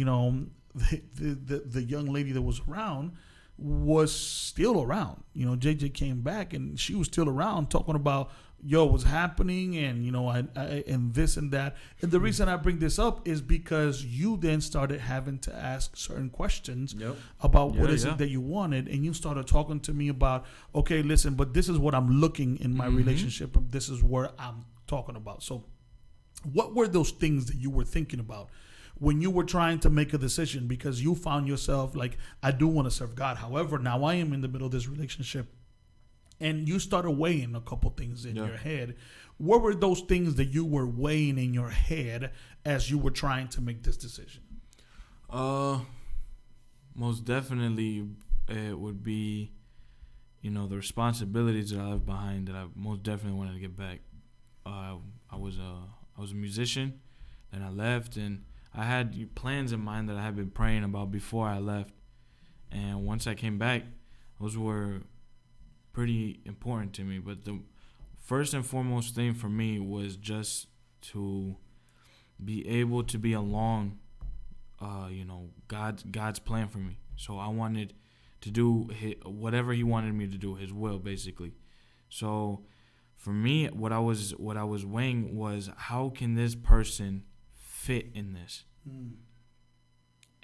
young lady that was around was still around. JJ came back and she was still around, talking about what's happening, and I and this and that. And the reason I bring this up is because you then started having to ask certain questions about what is it that you wanted, and you started talking to me about, okay, listen, but this is what I'm looking in my relationship, and this is where I'm talking about. So what were those things that you were thinking about when you were trying to make a decision? Because you found yourself like, I do want to serve God. However, now I am in the middle of this relationship. And you started weighing a couple things in your head. What were those things that you were weighing in your head as you were trying to make this decision? Most definitely, it would be, the responsibilities that I left behind that I most definitely wanted to get back. I was a musician, and I left, and I had plans in mind that I had been praying about before I left. And once I came back, those were pretty important to me. But the first and foremost thing for me was just to be able to be along God's plan for me. So I wanted to do whatever he wanted me to do, his will, basically. So for me, what I was weighing was, how can this person fit in this?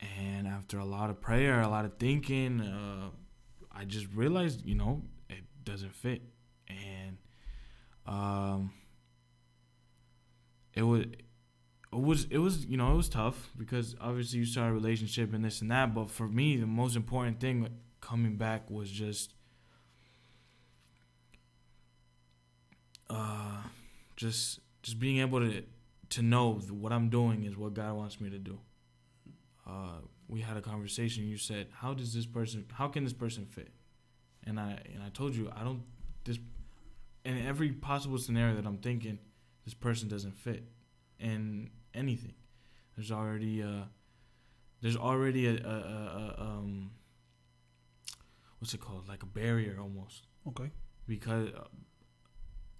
And after a lot of prayer, a lot of thinking, I just realized, it doesn't fit. And it was tough, because obviously you start a relationship and this and that. But for me, the most important thing coming back was just just being able to know what I'm doing is what God wants me to do. We had a conversation. You said, how can this person fit? And I told you, in every possible scenario that I'm thinking, this person doesn't fit in anything. There's already a what's it called? Like a barrier almost. Okay. Because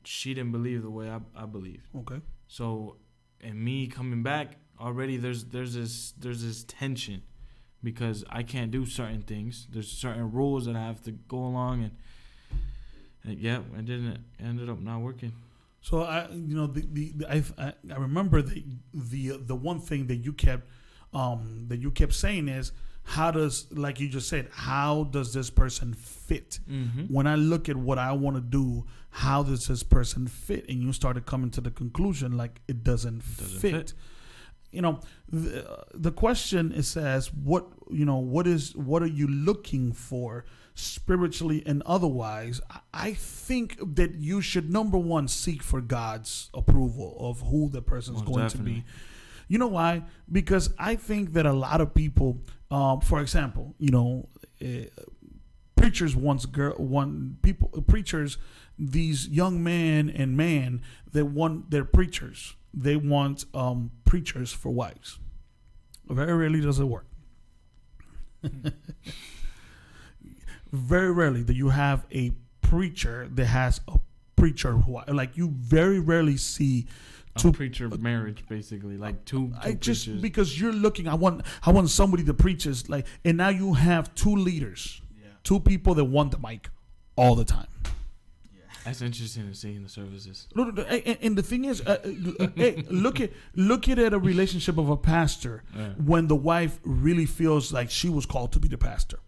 she didn't believe the way I believe. Okay. So, and me coming back already, there's this tension because I can't do certain things. There's certain rules that I have to go along, and it ended up not working. So I remember the one thing that you kept saying is, how does, like you just said, how does this person fit? Mm-hmm. When I look at what I want to do, how does this person fit? And you started coming to the conclusion like it doesn't fit. You know, the question, it says, what are you looking for spiritually and otherwise? I think that you should, number one, seek for God's approval of who the person is going to be. You know why? Because I think that a lot of people, for example, preachers preachers, these young men and man that want their preachers. They want preachers for wives. Very rarely does it work. Very rarely do you have a preacher that has a preacher who, like, you very rarely see two preacher marriage, basically, like two just because you're looking. I want somebody that preaches, like, and now you have two leaders, two people that want the mic all the time. That's interesting to see in the services. And the thing is, hey, look at a relationship of a pastor when the wife really feels like she was called to be the pastor.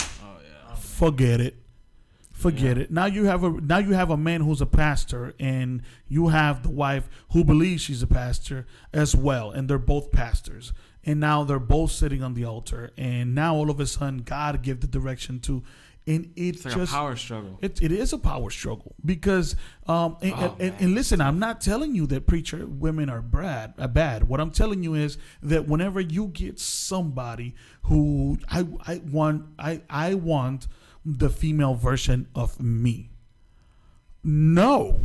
Oh yeah. Forget it. Now you have a man who's a pastor, and you have the wife who believes she's a pastor as well, and they're both pastors. And now they're both sitting on the altar, and now all of a sudden God give the direction to. And it's like just a power struggle. It is a power struggle because and listen, I'm not telling you that preacher women are bad. What I'm telling you is that whenever you get somebody who I want the female version of me. No,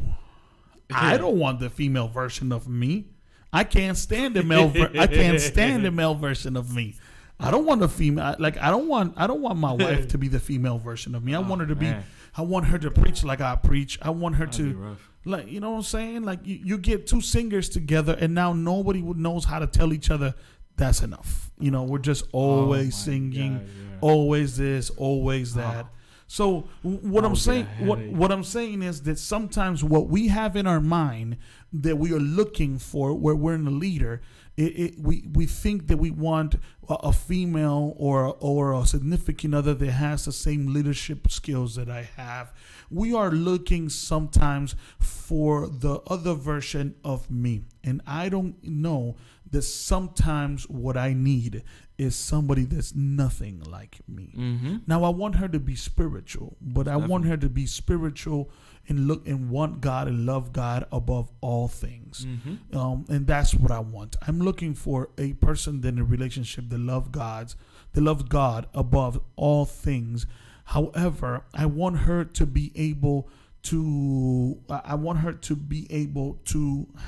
I don't want the female version of me. I can't stand the male. I can't stand the male version of me. I don't want a female. Like, I don't want my wife to be the female version of me. I want her to be. I want her to preach like I preach. I want her to, like, you know what I'm saying? Like, you get two singers together, and now nobody knows how to tell each other that's enough. We're just always singing, always this, always that. So what I'm saying is that sometimes what we have in our mind that we are looking for, where we're in a leader, we think that we want a female or a significant other that has the same leadership skills that I have. We are looking sometimes for the other version of me, and I don't know that sometimes what I need is somebody that's nothing like me. Mm-hmm. Now I want her to be spiritual, but I want her to be spiritual and want God and love God above all things. Mm-hmm. And that's what I want. I'm looking for a person in a relationship that loves God above all things. However, I want her to be able to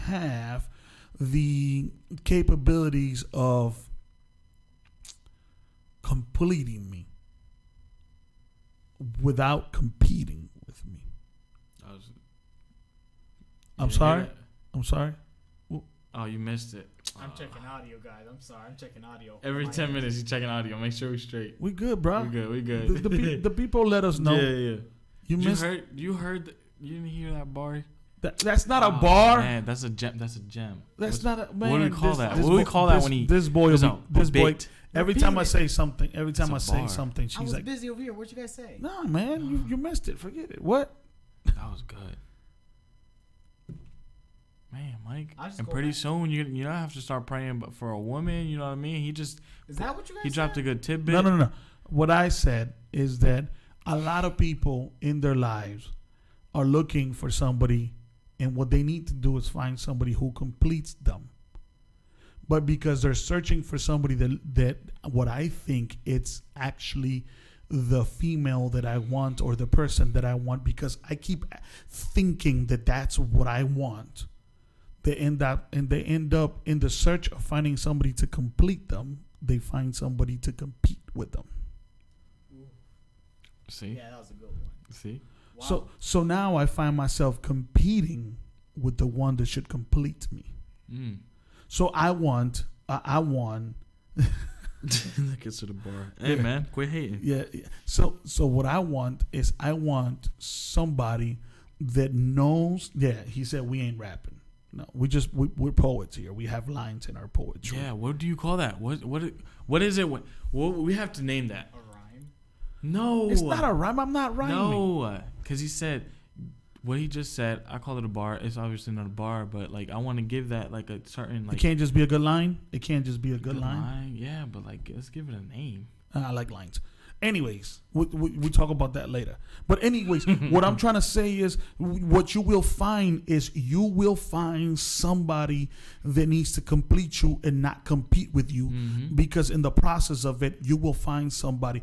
have the capabilities of completing me without competing with me. I'm sorry. Oh, you missed it. I'm checking audio, guys. I'm sorry. I'm checking audio. Every 10 minutes, you're checking audio. Make sure we're straight. We good, bro. We good. The people let us know. Yeah. You heard. You didn't hear that bar? That's not a bar. Man, that's a gem. That's a gem. That's not a man. What do we call that? What do we call that when he? This boy. Every time I say something, she's like, I was busy over here. What'd you guys say? Nah, man, you missed it. Forget it. What? That was good. Man, Mike. And pretty soon you don't have to start praying, but for a woman, you know what I mean? Is that what you guys said? He dropped a good tidbit. No. What I said is that a lot of people in their lives are looking for somebody And what they need to do is find somebody who completes them. But because they're searching for somebody that what I think it's actually the female that I want or the person that I want, because I keep thinking that that's what I want. They end up in the search of finding somebody to complete them. They find somebody to compete with them. See? Yeah, that was a good one. See? Wow. So now I find myself competing with the one that should complete me. So I want. That gets to the bar. Hey, man, quit hating. Yeah. So what I want is somebody that knows. Yeah, he said we ain't rapping. No, we're poets here. We have lines in our poetry. Yeah. What do you call that? What is it? What we have to name that? A rhyme? No, it's not a rhyme. I'm not rhyming. No, because he said what he just said. I call it a bar. It's obviously not a bar, but like I want to give that like a certain like. It can't just be a good line. It can't just be a good line. Yeah, but like let's give it a name. I like lines. Anyways, we talk about that later. But anyways, what I'm trying to say is what you will find is you will find somebody that needs to complete you and not compete with you, because in the process of it, you will find somebody.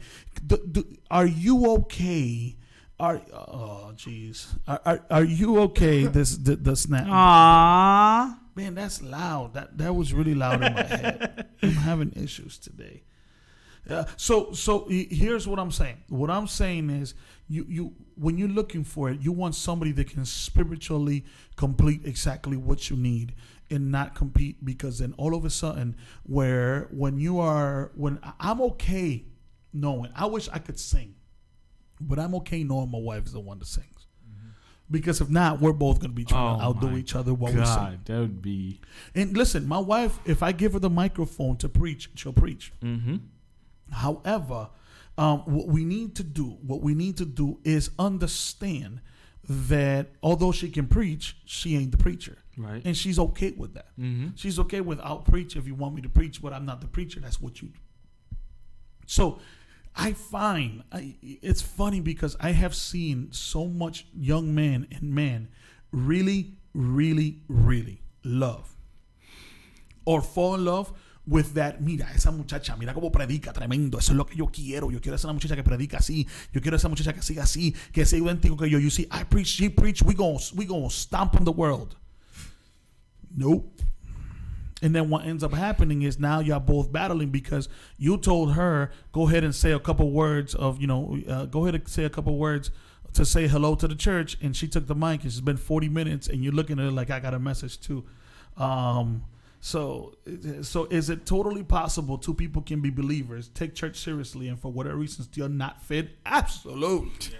Are you okay? Oh jeez. Are you okay? The snap. Aww. Man, that's loud. That was really loud in my head. I'm having issues today. So here's what I'm saying. What I'm saying is you when you're looking for it, you want somebody that can spiritually complete exactly what you need and not compete, because then all of a sudden when I'm okay knowing, I wish I could sing, but I'm okay knowing my wife is the one that sings. Because if not, we're both going to be trying to outdo each other while we sing. That would be. And listen, my wife, if I give her the microphone to preach, she'll preach. However, what we need to do is understand that although she can preach, she ain't the preacher. Right. And she's okay with that. She's okay with, I'll preach if you want me to preach, but I'm not the preacher. That's what you do. So I find it's funny because I have seen so much young men and men really, really, really love or fall in love with that. Mira, esa muchacha, mira cómo predica, tremendo. Eso es lo que yo quiero. Yo quiero esa muchacha que predica así. Yo quiero esa muchacha que siga así, que sea idéntico que yo. You see, I preach, she preach. We gonna stomp on the world. Nope. And then what ends up happening is now y'all both battling because you told her, go ahead and say a couple words of, go ahead and say a couple words to say hello to the church. And she took the mic and it's been 40 minutes and you're looking at her like, I got a message too. So is it totally possible two people can be believers, take church seriously, and for whatever reason still not fit? Absolutely. Yeah.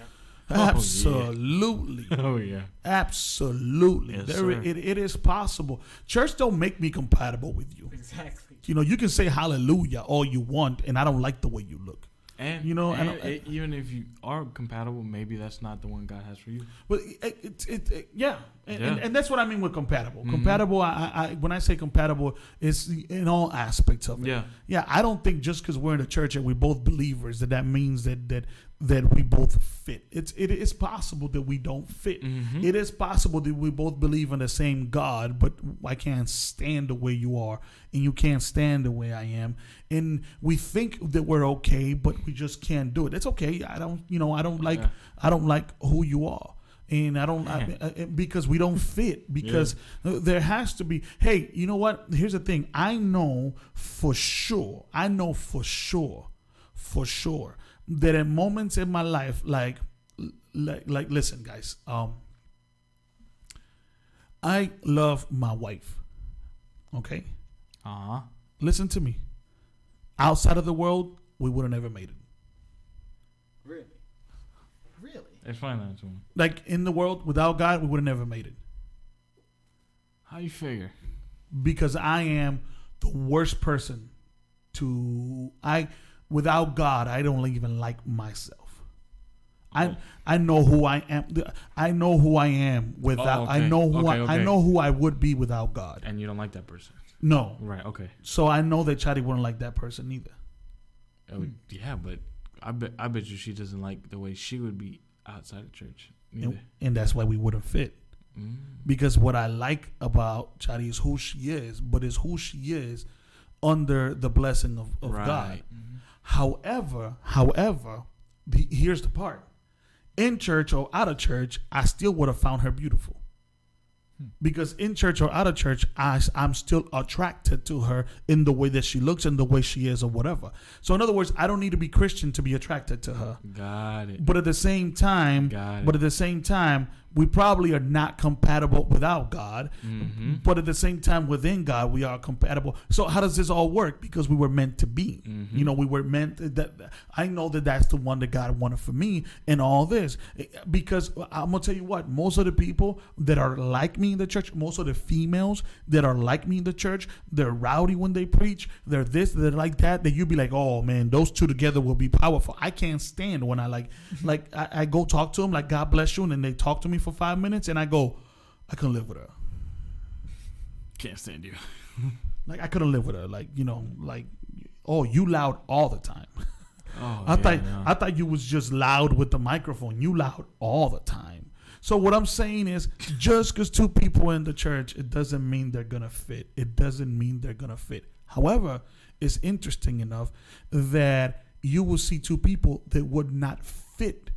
Absolutely. Oh yeah. Absolutely. Yes, it is possible. Church don't make me compatible with you. Exactly. You can say hallelujah all you want, and I don't like the way you look. And even if you are compatible, maybe that's not the one God has for you. But and that's what I mean with compatible. Compatible. I when I say compatible, it's in all aspects of it. Yeah. I don't think just because we're in a church and we're both believers that means that we both fit. It is possible that we don't fit. It is possible that we both believe in the same God, but I can't stand the way you are, and you can't stand the way I am, and we think that we're okay, but we just can't do it. It's okay. I don't like who you are. And because we don't fit, because there has to be, hey, you know what? Here's the thing. I know for sure that in moments in my life, like listen, guys, I love my wife. Okay? Listen to me. Outside of the world, we would have never made it. Really? Explain that to him. Like in the world, without God, we would have never made it. How you figure? Because I am the worst person without God, I don't even like myself. I know who I am. I know who I am without. I know who I would be without God. And you don't like that person? No. Right. Okay. So I know that Chadi wouldn't like that person either. Yeah, but I bet you she doesn't like the way she would be outside of church either. And that's why we wouldn't fit. Because what I like about Chadi is who she is, but is who she is under the blessing of God. However, here's the part. In church or out of church, I still would have found her beautiful. Because in church or out of church, I'm still attracted to her in the way that she looks and the way she is or whatever. So in other words, I don't need to be Christian to be attracted to her. Got it. But at the same time, we probably are not compatible without God. Mm-hmm. But at the same time, within God, we are compatible. So how does this all work? Because we were meant to be. Mm-hmm. You know, we were meant that. I know that that's the one that God wanted for me in all this. Because I'm going to tell you what, most of the people that are like me in the church, most of the females that are like me in the church, they're rowdy when they preach. They're this, they're like that you'd be like, oh man, those two together will be powerful. I can't stand when I I go talk to them like, God bless you. And then they talk to me for 5 minutes and I go, I couldn't live with her. Can't stand you. Like I couldn't live with her. Like, you know, like, oh, you loud all the time. Oh, I thought you was just loud with the microphone. You loud all the time. So what I'm saying is, just because two people in the church, it doesn't mean they're gonna fit. It doesn't mean they're gonna fit. However, it's interesting enough that you will see two people that would not fit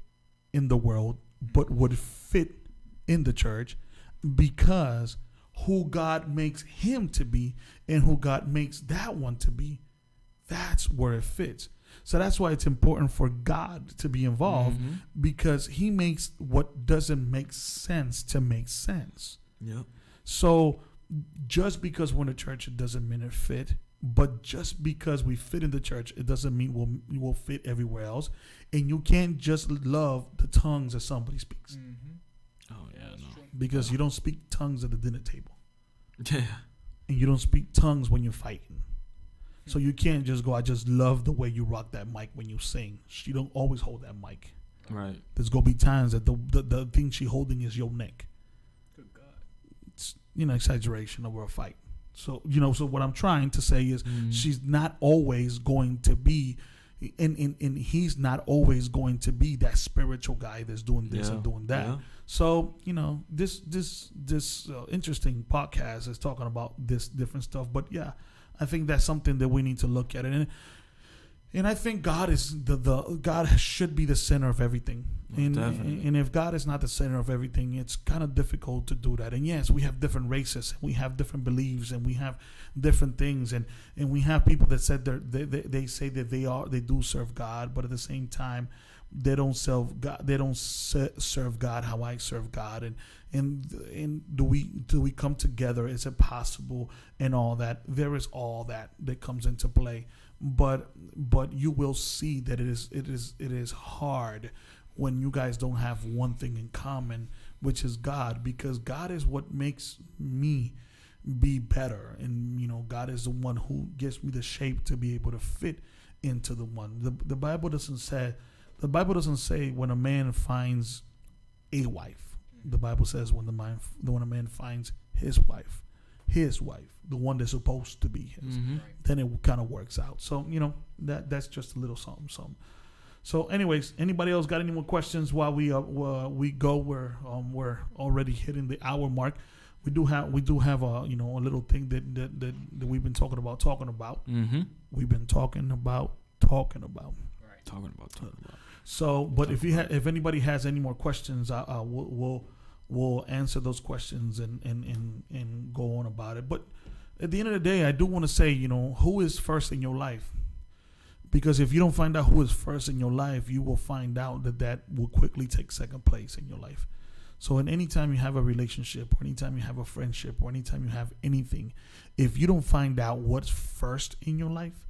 in the world, but would fit in the church, because who God makes him to be and who God makes that one to be, that's where it fits. So that's why it's important for God to be involved, because he makes what doesn't make sense to make sense. Yep. So just because we're in the church, it doesn't mean it fit. But just because we fit in the church, it doesn't mean we'll fit everywhere else. And you can't just love the tongues that somebody speaks. Mm-hmm. Oh, yeah, no. Because you don't speak tongues at the dinner table. Yeah. And you don't speak tongues when you're fighting. So you can't just go, I just love the way you rock that mic when you sing. You don't always hold that mic. Right. There's going to be times that the thing she's holding is your neck. Good God. It's, exaggeration over a fight. So, so what I'm trying to say is she's not always going to be, and he's not always going to be that spiritual guy that's doing this and doing that. Yeah. So, this interesting podcast is talking about this different stuff. But yeah, I think that's something that we need to look at. And I think God is God should be the center of everything. And if God is not the center of everything, it's kind of difficult to do that. And yes, we have different races, we have different beliefs, and we have different things, and we have people that said they say that they do serve God, but at the same time they don't serve God. They don't serve God how I serve God. And do we come together? Is it possible? And all that. There is all that comes into play. But you will see that it is hard when you guys don't have one thing in common, which is God, because God is what makes me be better, and God is the one who gives me the shape to be able to fit into the one. The Bible doesn't say when a man finds a wife. The Bible says when a man finds his wife, the one that's supposed to be his, then it kind of works out. So that's just a little something. So, anyways, anybody else got any more questions while we go? We're already hitting the hour mark. We do have a little thing that we've been talking about. Mm-hmm. We've been talking about. Right. Talking about. So, but if anybody has any more questions, we'll answer those questions and go on about it. But at the end of the day, I do want to say, who is first in your life? Because if you don't find out who is first in your life, you will find out that will quickly take second place in your life. So anytime you have a relationship, or anytime you have a friendship, or anytime you have anything, if you don't find out what's first in your life,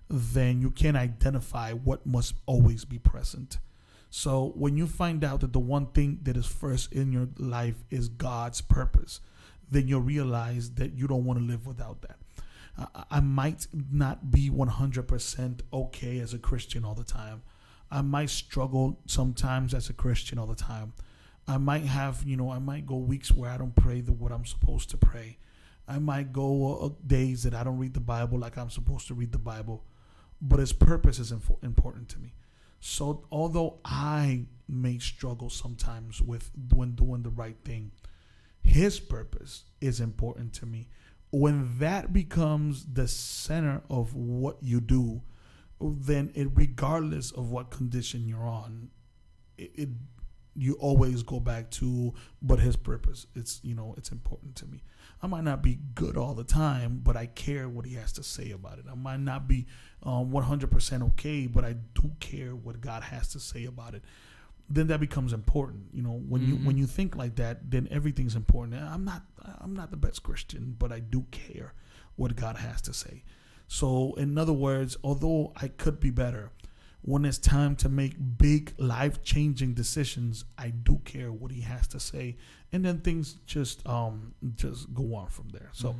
then you can't identify what must always be present. So when you find out that the one thing that is first in your life is God's purpose, then you'll realize that you don't want to live without that. I might not be 100% okay as a Christian all the time. I might struggle sometimes as a Christian all the time. I might have, I might go weeks where I don't pray what I'm supposed to pray. I might go days that I don't read the Bible like I'm supposed to read the Bible. But His purpose is important to me. So although I may struggle sometimes when doing the right thing, His purpose is important to me. When that becomes the center of what you do, then regardless of what condition you're on, you always go back to, but his purpose. It's important to me. I might not be good all the time, but I care what he has to say about it. I might not be 100% okay, but I do care what God has to say about it. Then that becomes important. When you think like that, then everything's important. I'm not the best Christian, but I do care what God has to say. So in other words, although I could be better, when it's time to make big life-changing decisions, I do care what he has to say, and then things just go on from there. So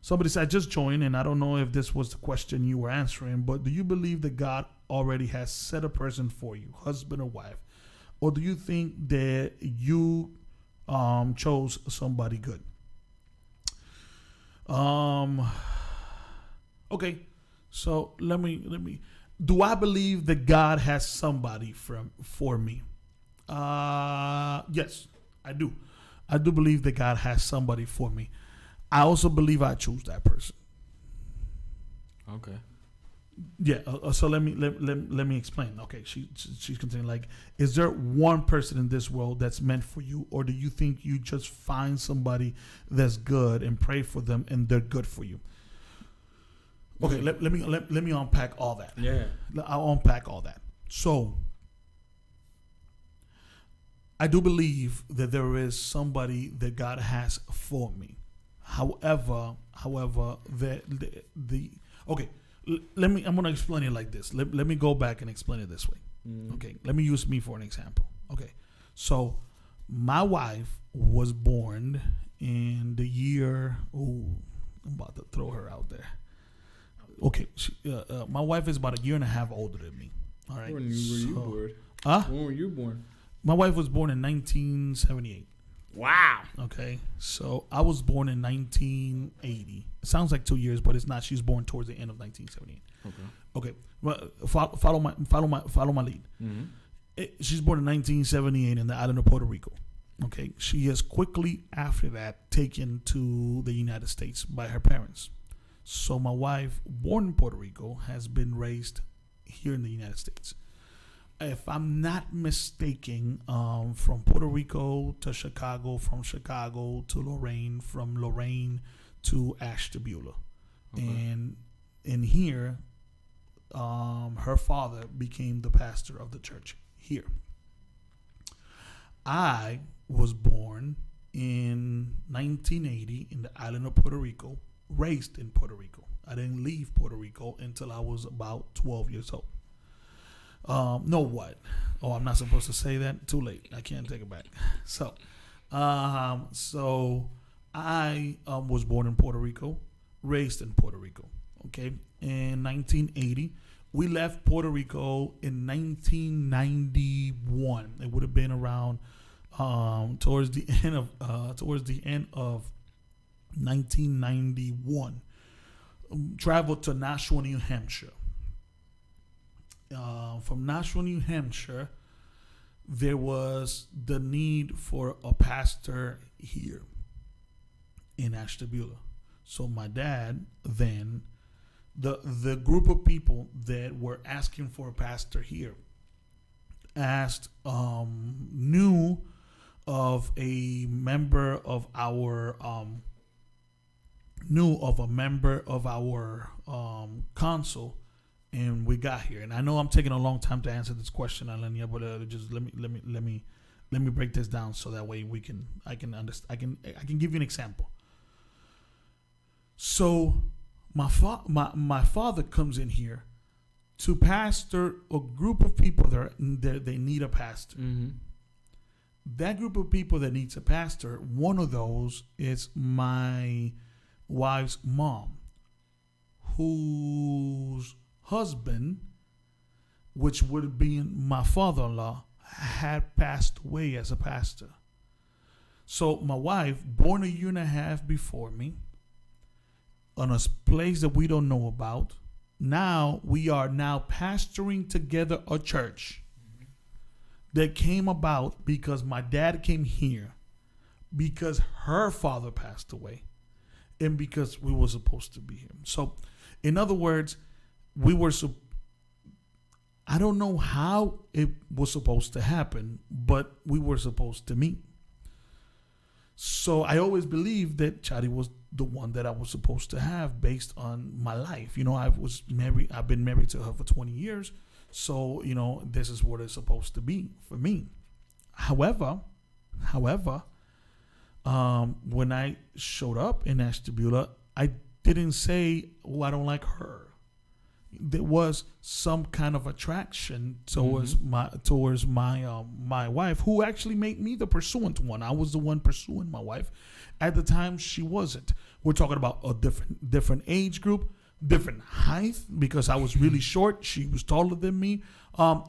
somebody said, I just joined, and I don't know if this was the question you were answering, but do you believe that God already has set a person for you, husband or wife? Or do you think that you chose somebody good? Okay, so let me. Do I believe that God has somebody for me? Yes, I do. I do believe that God has somebody for me. I also believe I choose that person. Okay. Yeah. So let me explain. Okay. She's continuing. Like, is there one person in this world that's meant for you, or do you think you just find somebody that's good and pray for them and they're good for you? Okay. Let me unpack all that. Yeah. I'll unpack all that. So I do believe that there is somebody that God has for me. However, the okay. I'm going to explain it like this. Let me go back and explain it this way. Okay. Let me use me for an example. Okay. So my wife was born in the year. I'm about to throw her out there. Okay. My wife is about a year and a half older than me. All right. When were you born? When were you born? My wife was born in 1978. Wow. Okay. So I was born in 1980. It sounds like 2 years, but it's not. She's born towards the end of 1978. Okay. Well, follow my lead. She's born in 1978 in the island of Puerto Rico. Okay. She is quickly after that taken to the United States by her parents. So my wife, born in Puerto Rico, has been raised here in the United States. If I'm not mistaken, from Puerto Rico to Chicago, from Chicago to Lorraine, from Lorraine to Ashtabula. Okay. And in here, her father became the pastor of the church here. I was born in 1980 in the island of Puerto Rico, raised in Puerto Rico. I didn't leave Puerto Rico until I was about 12 years old. No, what? Oh, I'm not supposed to say that? Too late. I can't take it back. So I was born in Puerto Rico, raised in Puerto Rico. Okay. In 1980, we left Puerto Rico in 1991. It would have been around towards the end of 1991. Traveled to Nashua, New Hampshire. From Nashua, New Hampshire, there was the need for a pastor here in Ashtabula. So my dad then, the group of people that were asking for a pastor here, knew of a member of our council. And we got here, and I know I'm taking a long time to answer this question, Alenia, but just let me break this down so that way I can give you an example. So my father comes in here to pastor a group of people that they need a pastor. Mm-hmm. That group of people that needs a pastor, one of those is my wife's mom, whose husband, which would have been my father-in-law, had passed away as a pastor. So my wife, born a year and a half before me, on a place that we don't know about, now we are pastoring together a church that came about because my dad came here, because her father passed away and because we were supposed to be here. So, in other words, we were I don't know how it was supposed to happen, but we were supposed to meet. So I always believed that Chadi was the one that I was supposed to have based on my life. I've been married to her for 20 years. So, this is what it's supposed to be for me. However, when I showed up in Ashtabula, I didn't say, "Oh, I don't like her." There was some kind of attraction towards my wife, who actually made me the pursuant one. I was the one pursuing my wife. At the time, she wasn't. We're talking about a different age group, different height, because I was really short. She was taller than me.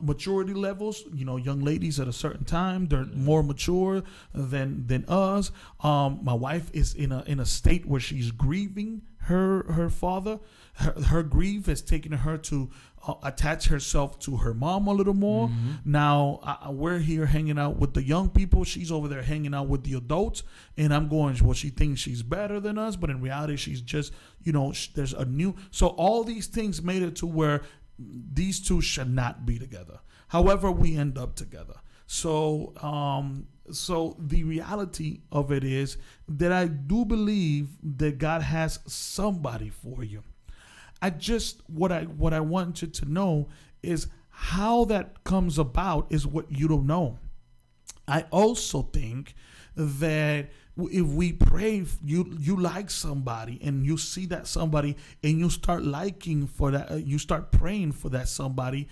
Maturity levels, young ladies at a certain time, they're more mature than us. My wife is in a state where she's grieving her father. Her grief has taken her to attach herself to her mom a little more. Mm-hmm. Now, we're here hanging out with the young people. She's over there hanging out with the adults. And I'm going, well, she thinks she's better than us. But in reality, she's just, there's a new. So all these things made it to where these two should not be together. However, we end up together. So the reality of it is that I do believe that God has somebody for you. What I want you to know is how that comes about is what you don't know. I also think that if we pray, you like somebody and you see that somebody and you start liking for that, you start praying for that somebody,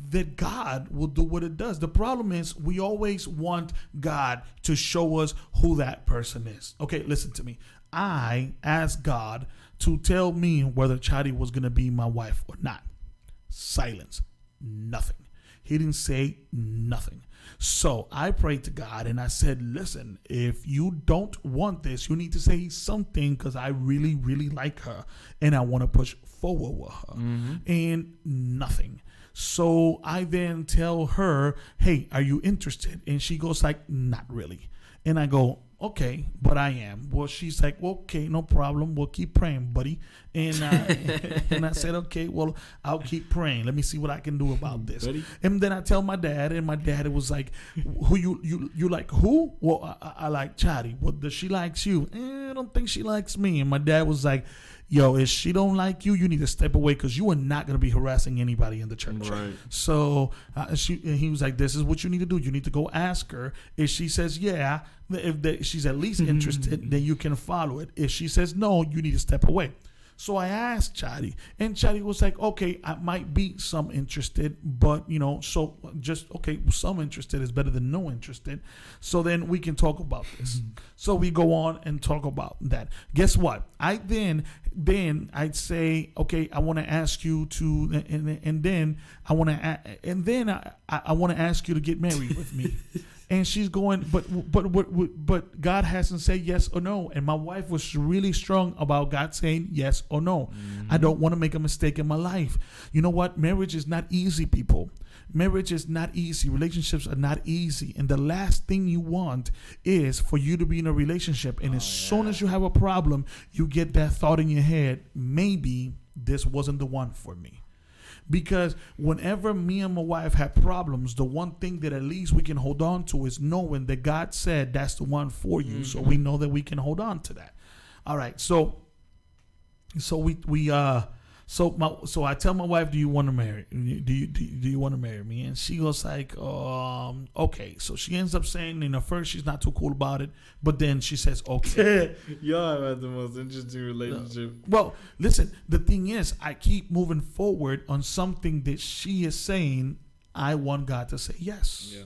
that God will do what it does. The problem is we always want God to show us who that person is. Okay, listen to me. I asked God to tell me whether Chadi was going to be my wife or not. Silence. Nothing. He didn't say nothing. So I prayed to God and I said, listen, if you don't want this, you need to say something, because I really, really like her and I want to push forward with her. Mm-hmm. And nothing. So I then tell her, hey, are you interested? And she goes like, not really. And I go, okay, but I am. Well, she's like, okay, no problem. We'll keep praying, buddy. And I said, okay, well, I'll keep praying. Let me see what I can do about this. Buddy. And then I tell my dad, and my dad was like, who you like who? Well, I like Chadi. Well, does she likes you? I don't think she likes me. And my dad was like, yo, if she don't like you, you need to step away, because you are not going to be harassing anybody in the church. Right. So he was like, this is what you need to do. You need to go ask her. If she says yeah, if she's at least interested, then you can follow it. If she says no, you need to step away. So I asked Chadi, and Chadi was like, okay, I might be some interested, but, so just, okay, some interested is better than no interested. So then we can talk about this. Mm-hmm. So we go on and talk about that. Guess what? Then I'd say, okay, I want to ask you to, and then I want to ask you to get married with me. And she's going, but God hasn't said yes or no. And my wife was really strong about God saying yes or no. Mm-hmm. I don't want to make a mistake in my life. You know what? Marriage is not easy, people. Marriage is not easy. Relationships are not easy. And the last thing you want is for you to be in a relationship. And soon as you have a problem, you get that thought in your head, maybe this wasn't the one for me. Because whenever me and my wife have problems, the one thing that at least we can hold on to is knowing that God said that's the one for you. Mm-hmm. So we know that we can hold on to that. All right. So I tell my wife, do you want to marry? Do you want to marry me? And she goes like, okay. So she ends up saying, first she's not too cool about it, but then she says, okay. Y'all have the most interesting relationship. Well, listen, the thing is, I keep moving forward on something that she is saying. I want God to say yes. Yeah.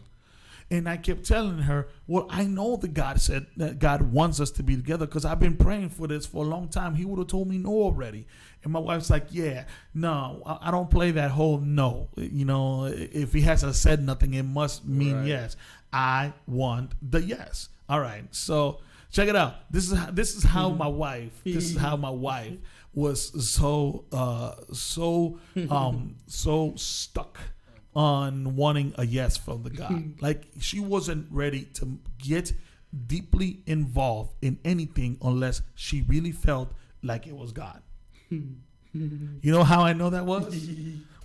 And I kept telling her, well, I know that God said that God wants us to be together, because I've been praying for this for a long time. He would have told me no already. And my wife's like, yeah, no, I don't play that whole no. If he hasn't said nothing, it must mean yes. I want the yes. All right. So check it out. This is how my wife was so stuck on wanting a yes from the God. Like, she wasn't ready to get deeply involved in anything unless she really felt like it was God. You know how I know that was?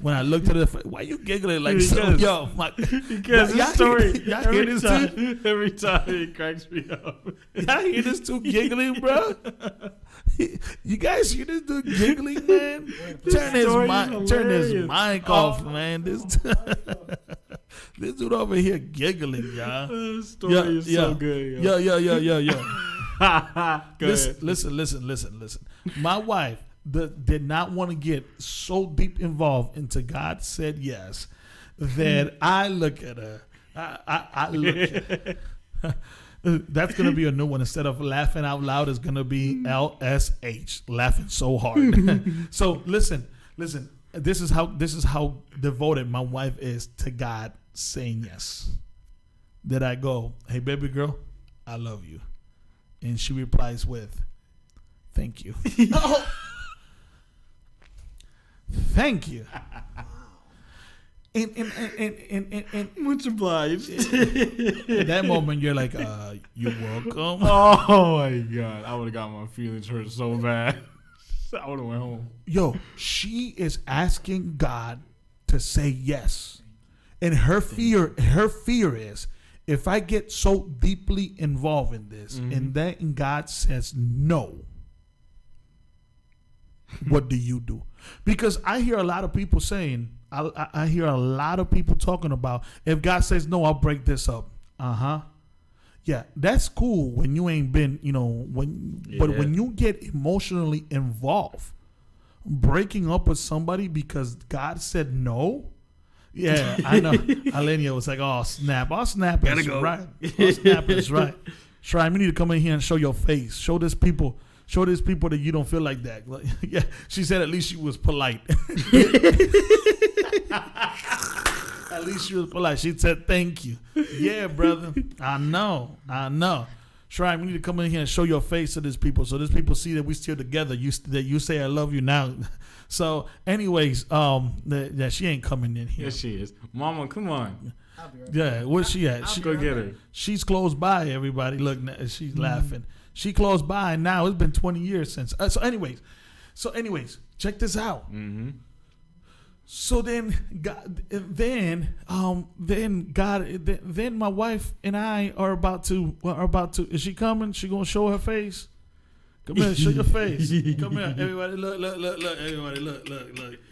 When I looked at her, why you giggling like so? Yo, because this story every time it cracks me up. Y'all hear this dude giggling, bro? You guys hear this dude giggling, man? Turn his mic off, man. This dude over here giggling, y'all. This story is so good. Listen. My wife did not want to get so deep involved into God said yes that I look at her. I look at her. That's going to be a new one. Instead of laughing out loud, it's going to be LSH, laughing so hard. So listen. This is how devoted my wife is to God saying yes. That I go, hey, baby girl, I love you. And she replies with, thank you. Thank you. And much obliged. At that moment, you're like, you're welcome. Oh my God. I would have got my feelings hurt so bad. I would have went home. Yo, she is asking God to say yes. And her fear is, if I get so deeply involved in this and God says no, what do you do? Because I hear a lot of people saying, I hear a lot of people talking about, if God says no, I'll break this up. Yeah, that's cool when you ain't been, but when you get emotionally involved, breaking up with somebody because God said no. Yeah, I know. Alenia was like, oh, snap. Oh, snap is right. Oh, snap is right. Shrine, you need to come in here and show your face. Show these people that you don't feel like that. Yeah, she said at least she was polite. At least she was polite. She said thank you. Yeah, brother. I know. Shrine, we need to come in here and show your face to these people so these people see that we still together. That you say I love you now. So, anyways, that she ain't coming in here. Yes, she is. Mama, come on. I'll be right Yeah, where's she at? Go get her. She's close by, everybody. Look, she's laughing. She close by now. It's been 20 years since. So anyways, check this out. So then my wife and I are about to. Is she coming? She gonna show her face? Come here, show your face. Come here, everybody. Look. Everybody, look.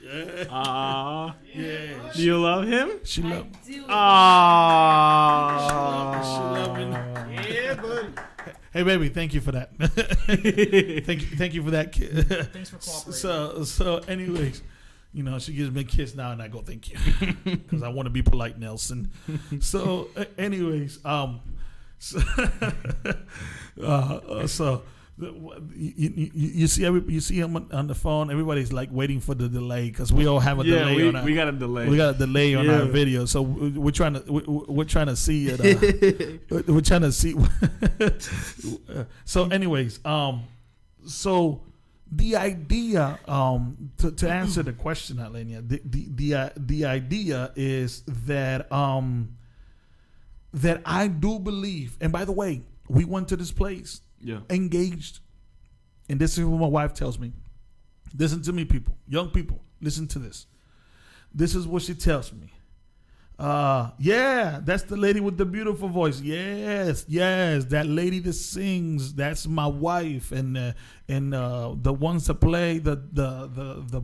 Yeah. Yeah. Do you love him? She love. do. She loving. Yeah, buddy. Hey, baby, thank you for that. thank you for that. Thanks for cooperating. So, anyways, she gives me a kiss now, and I go, thank you, because I want to be polite, Nelson. So, anyways, you see him on the phone. Everybody's like waiting for the delay because we all have a delay. We got a delay. We got a delay on our video, so we're trying to see it. We're trying to see. So, anyways, so the idea, to answer the question, Alenia, the idea is that that I do believe. And by the way, we went to this place. Yeah. Engaged. And this is what my wife tells me. Listen to me, people. Young people, listen to this. This is what she tells me. Yeah, that's the lady with the beautiful voice. Yes, that lady that sings. That's my wife. And the ones that play the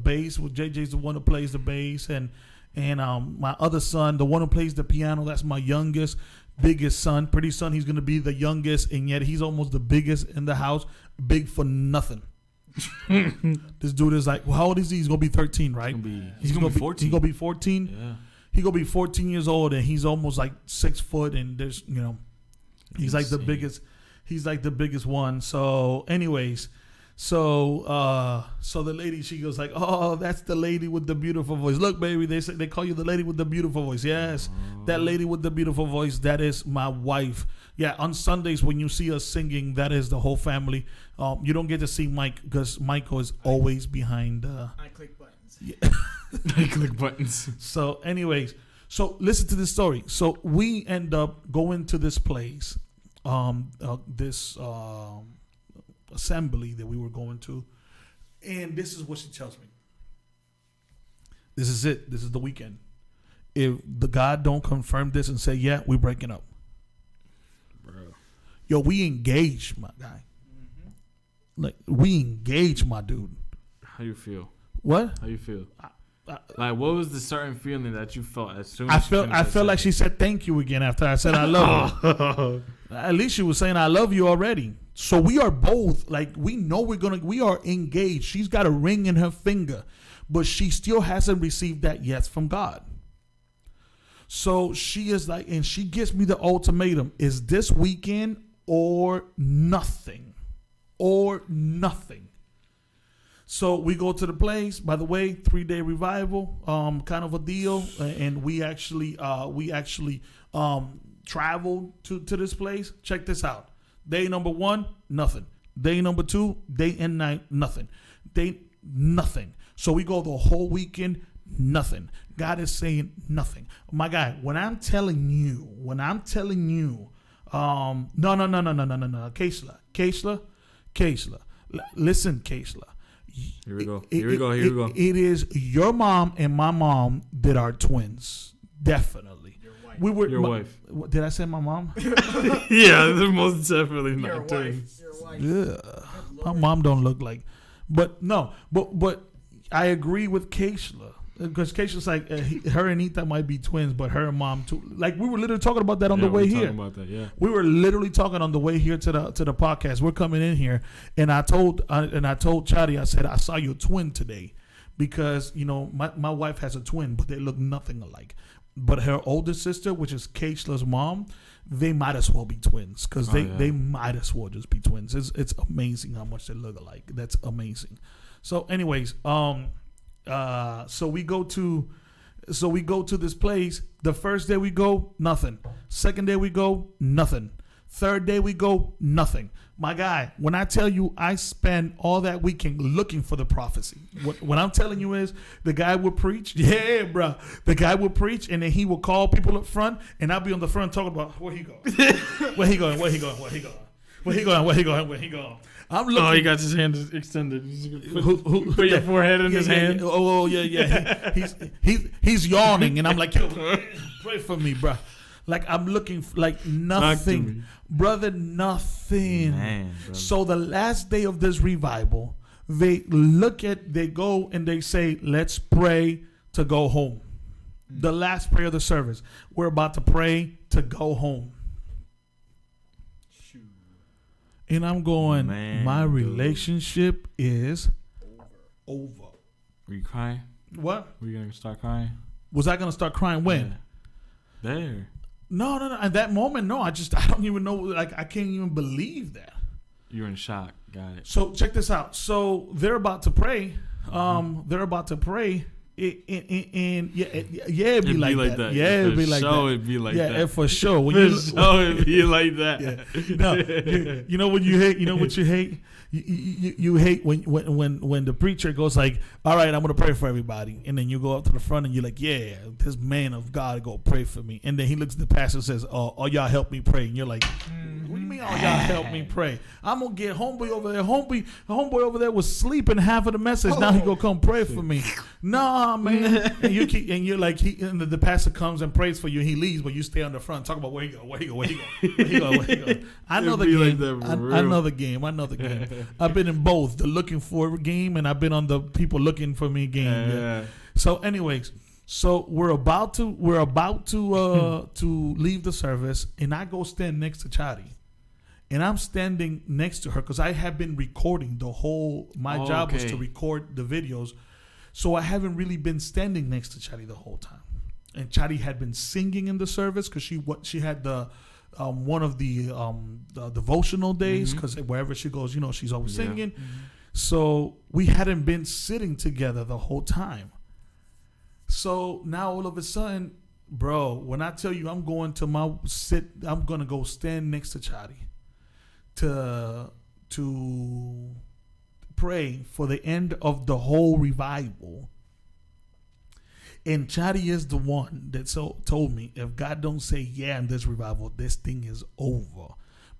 bass. Well, JJ's the one who plays the bass. And my other son, the one who plays the piano. That's my biggest son. Pretty son, he's gonna be the youngest, and yet he's almost the biggest in the house. Big for nothing. This dude is like, well, how old is he? He's gonna be 13, right? He's gonna be 14. He's gonna be 14. Yeah. He's gonna be 14 years old, and he's almost like 6 foot, and there's he's like the biggest. He's like the biggest one. So, anyways. So the lady, she goes like, oh, that's the lady with the beautiful voice. Look, baby, they call you the lady with the beautiful voice. Yes, that lady with the beautiful voice, that is my wife. Yeah, on Sundays when you see us singing, that is the whole family. You don't get to see Mike because Michael is always behind. I click buttons. Yeah. I click buttons. So, anyways, so listen to this story. So we end up going to this place. this assembly that we were going to, and this is what she tells me. This is it. This is the weekend. If the God don't confirm this and say, yeah, we're breaking up. Bro. Yo, we engaged, my guy. Mm-hmm. Like, we engaged, my dude. How you feel? What? How you feel? Like, what was the certain feeling that you felt as soon I as felt like she said thank you again after I said I love her. At least she was saying I love you already. So we are both, like, we know we are engaged. She's got a ring in her finger, but she still hasn't received that yes from God. So she is like, and she gives me the ultimatum: is this weekend or nothing, or nothing. So we go to the place. By the way, 3-day revival, kind of a deal, and we actually traveled to this place. Check this out: day number 1, nothing. Day number 2, day and night, nothing. Day nothing. So we go the whole weekend, nothing. God is saying nothing. My guy, when I'm telling you, no, Keisla, listen, Keisla. Here we go. It is your mom and my mom that are twins. Definitely. Your wife. Your wife. Did I say my mom? Yeah, they're most definitely not twins. Your wife. Yeah. My mom don't look like. But no, but I agree with Keisla. Because Keisha's like, her and Ethan might be twins, but her and mom too. Like, we were literally talking about that on the way here. About that, yeah. We were literally talking on the way here to the podcast. We're coming in here, and I told Chadi, I said, I saw your twin today, because my wife has a twin, but they look nothing alike. But her older sister, which is Keisla's mom, they might as well be twins, because they might as well just be twins. It's amazing how much they look alike. That's amazing. So, anyways, so we go to this place. The first day we go, nothing. Second day we go, nothing. Third day we go, nothing. My guy, when I tell you I spend all that weekend looking for the prophecy, what I'm telling you is the guy would preach. Yeah, bro. The guy would preach, and then he would call people up front, and I'll be on the front talking about where he going. Where he going. I'm looking. Oh, he got his hand extended. Put your forehead in his hand. Oh, yeah. He's yawning, and I'm like, yo, pray for me, bro. Like, I'm looking like nothing, brother, nothing. Man, brother. So the last day of this revival, they go and they say, let's pray to go home. The last prayer of the service. We're about to pray to go home. And I'm going, my relationship is over. Were you crying? What? Were you going to start crying? Was I going to start crying when? Yeah. There. No. At that moment, no. I don't even know. Like, I can't even believe that. You were in shock. Got it. So check this out. So they're about to pray. And it'd be like that. Yeah, it'd be like that. It'd be like that. Yeah, for sure. It'd be like that. Yeah. No, you know what you hate? You know what you hate? You hate when the preacher goes like, all right, I'm going to pray for everybody. And then you go up to the front and you're like, yeah, this man of God go pray for me. And then he looks at the pastor and says, oh, y'all help me pray. And you're like, what do you mean, oh, y'all help me pray? I'm going to get homeboy over there. Homeboy over there was sleeping half of the message. Now he going to come pray for me. Nah, man. And you're like, and the pastor comes and prays for you. And he leaves, but you stay on the front. Talk about where he go. I know the game. I know the game. I've been in both the looking for game, and I've been on the people looking for me game. Yeah. So, anyways, we're about to leave the service, and I go stand next to Chadi, and I'm standing next to her because I have been recording the whole. My job was to record the videos, so I haven't really been standing next to Chadi the whole time. And Chadi had been singing in the service because she had the. One of the devotional days, because wherever she goes, she's always singing. Mm-hmm. So we hadn't been sitting together the whole time. So now all of a sudden, bro, when I tell you I'm going to go stand next to Chadi to pray for the end of the whole revival. And Chadi is the one that told me, if God don't say yeah in this revival, this thing is over.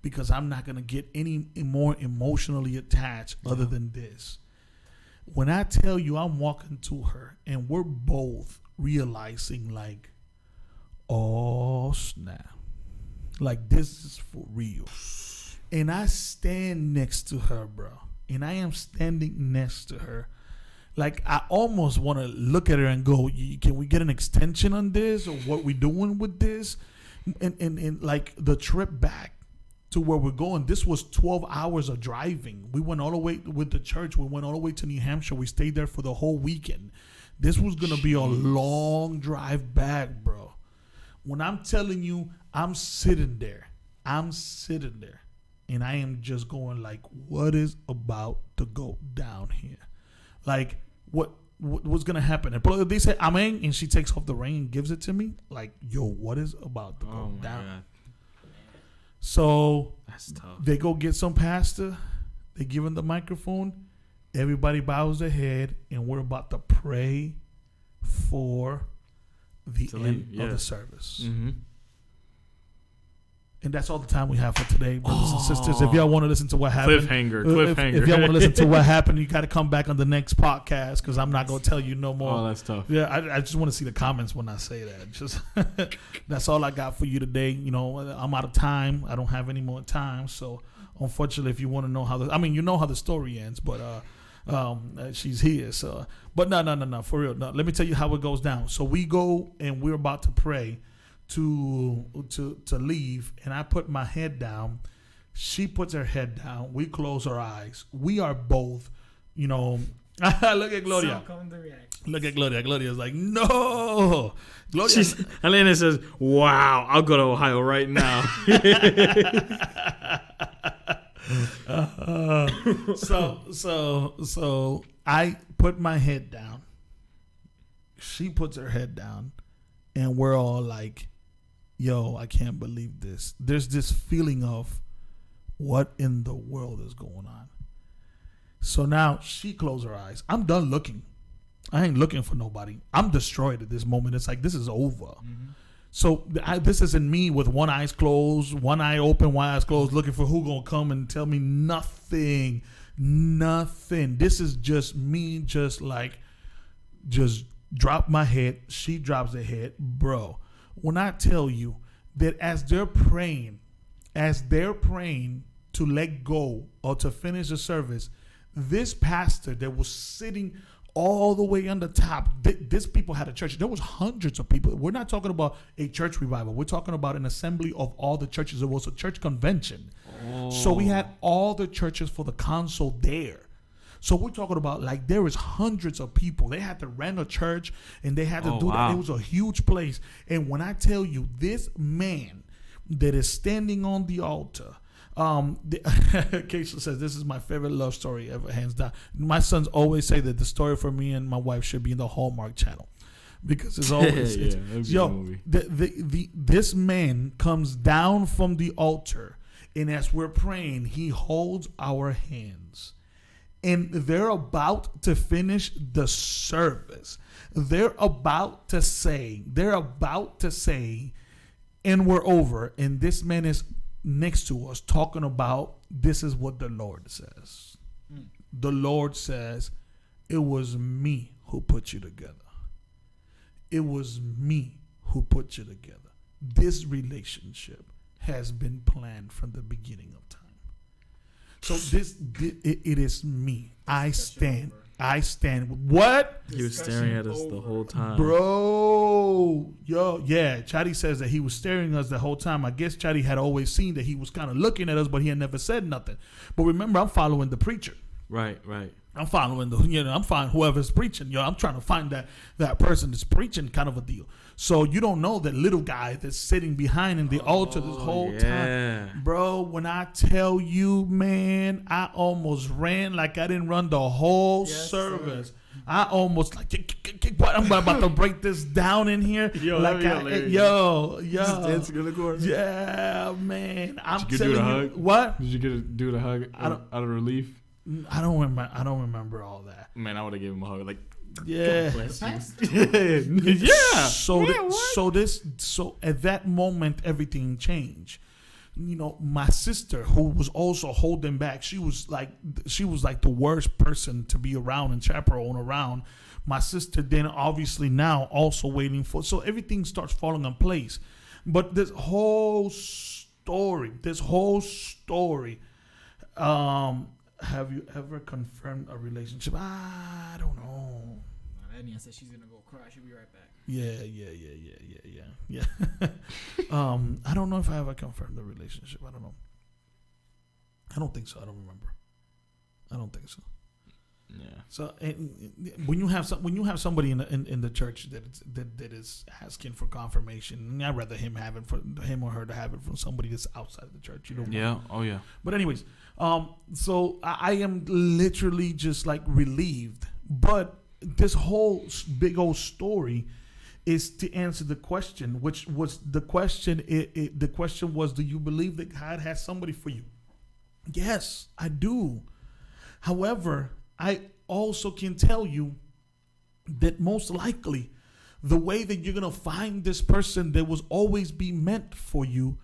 because I'm not going to get any more emotionally attached other than this. When I tell you I'm walking to her and we're both realizing like, oh snap, like this is for real. And I stand next to her, bro. And I am standing next to her. Like, I almost want to look at her and go, can we get an extension on this? Or what we doing with this? And like the trip back to where we're going, this was 12 hours of driving. We went all the way with the church. We went all the way to New Hampshire. We stayed there for the whole weekend. This was going to be a long drive back, bro. When I'm telling you, I'm sitting there. And I am just going like, what is about to go down here? Like, what's going to happen? And they say, amen, and she takes off the ring and gives it to me. Like, yo, what is about to go down? God. So that's tough. They go get some pastor. They give him the microphone. Everybody bows their head, and we're about to pray for the end of the service. Mm-hmm. And that's all the time we have for today, brothers and sisters. If y'all want to listen to what happened, cliffhanger. If y'all want to listen to what happened, you got to come back on the next podcast because I'm not going to tell you no more. Oh, that's tough. Yeah, I just want to see the comments when I say that. Just that's all I got for you today. You know, I'm out of time. I don't have any more time. So, unfortunately, if you want to know how you know how the story ends, but she's here. So, but no, for real. No, let me tell you how it goes down. So we go and we're about to pray to leave, and I put my head down. She puts her head down. We close our eyes. We are both, you know. Look at Gloria. Look at Gloria. Gloria's like, no. Gloria. Elena says, wow, I'll go to Ohio right now. So I put my head down. She puts her head down, and we're all like, yo, I can't believe this. There's this feeling of what in the world is going on. So now she closed her eyes. I'm done looking. I ain't looking for nobody. I'm destroyed at this moment. It's like, this is over. Mm-hmm. So this isn't me with one eye closed, one eye open, one eye closed, looking for who gonna come and tell me nothing. This is just me, just drop my head. She drops her head, bro. When I tell you that as they're praying to let go or to finish the service, this pastor that was sitting all the way on the top, this people had a church. There was hundreds of people. We're not talking about a church revival. We're talking about an assembly of all the churches. It was a church convention. Oh. So we had all the churches for the council there. So we're talking about like there is hundreds of people. They had to rent a church and they had to do that. It was a huge place. And when I tell you this man that is standing on the altar, Keisha says, this is my favorite love story ever, hands down. My sons always say that the story for me and my wife should be in the Hallmark Channel because it's always this man comes down from the altar, and as we're praying, he holds our hands. And they're about to finish the service. They're about to say, and we're over. And this man is next to us talking about, this is what the Lord says. Mm. The Lord says, it was me who put you together. It was me who put you together. This relationship has been planned from the beginning of time. So it is me. I stand. What? He was staring at us the whole time. Bro. Yo, yeah. Chatty says that he was staring at us the whole time. I guess Chatty had always seen that he was kind of looking at us, but he had never said nothing. But remember, I'm following the preacher. Right. I'm following I'm following whoever's preaching. I'm trying to find that person that's preaching, kind of a deal. So you don't know that little guy that's sitting behind in the altar this whole time. Bro, when I tell you, man, I almost ran like I didn't run the whole service. Sir. I almost like, what? I'm about to break this down in here. Yo, just dancing in the corner. Yeah, man. Did you do the hug? What? Did you do the hug out of relief? I don't remember all that. Man, I would have given him a hug. Like, yeah. Yeah. So at that moment, everything changed. my sister, who was also holding back, she was like the worst person to be around and chaperone around. My sister then obviously now also waiting for, so everything starts falling in place. But this whole story, have you ever confirmed a relationship? I don't know. Ania said she's gonna go cry. She'll be right back. Yeah. I don't know if I ever confirmed the relationship. I don't know. I don't think so. I don't remember. I don't think so. Yeah. So when you have somebody in the church that is asking for confirmation, I'd rather him or her to have it from somebody that's outside of the church. Yeah. Oh yeah. But anyways, so I am literally just like relieved. But this whole big old story is to answer the question, which was the question. The question was, do you believe that God has somebody for you? Yes, I do. However, I also can tell you that most likely the way that you're going to find this person that was always be meant for you,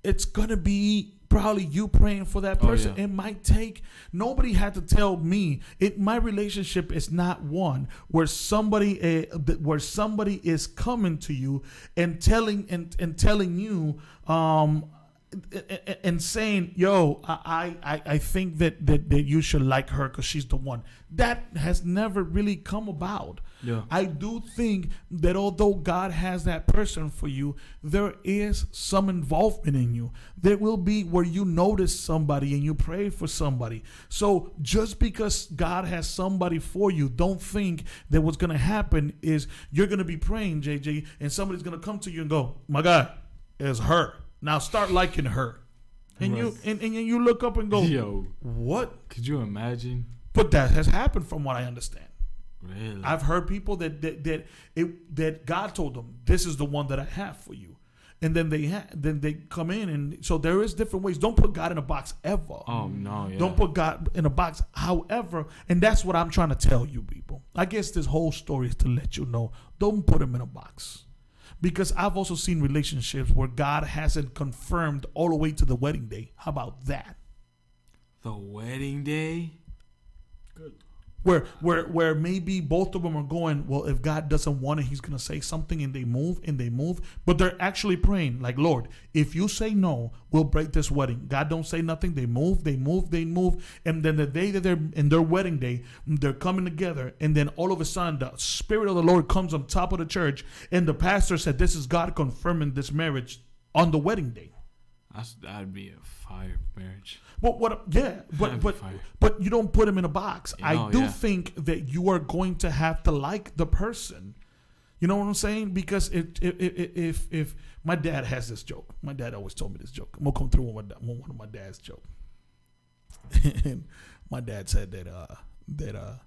it's going to be probably you praying for that person. It might take, nobody had to tell me. My relationship is not one where somebody is coming to you and telling you and saying, yo, I think that you should like her because she's the one. That has never really come about. Yeah. I do think that although God has that person for you, there is some involvement in you. There will be where you notice somebody and you pray for somebody. So just because God has somebody for you, don't think that what's going to happen is you're going to be praying, JJ, and somebody's going to come to you and go, my God, it's her. Now start liking her. And you look up and go, yo, what? Could you imagine? But that has happened from what I understand. Really? I've heard people that God told them, this is the one that I have for you. And then they come in, and so there is different ways. Don't put God in a box ever. Oh no, yeah. Don't put God in a box. However, and that's what I'm trying to tell you people. I guess this whole story is to let you know, don't put him in a box. Because I've also seen relationships where God hasn't confirmed all the way to the wedding day. How about that? The wedding day? Good. Where maybe both of them are going, well, if God doesn't want it, he's going to say something, and they move. But they're actually praying like, Lord, if you say no, we'll break this wedding. God don't say nothing. They move. And then the day that they're in their wedding day, they're coming together. And then all of a sudden, the Spirit of the Lord comes on top of the church. And the pastor said, this is God confirming this marriage on the wedding day. That'd be a fire marriage. But you don't put him in a box. I do think that you are going to have to like the person. You know what I'm saying? Because if my dad has this joke, my dad always told me this joke. I'm gonna come through with one of my dad's joke. And my dad said that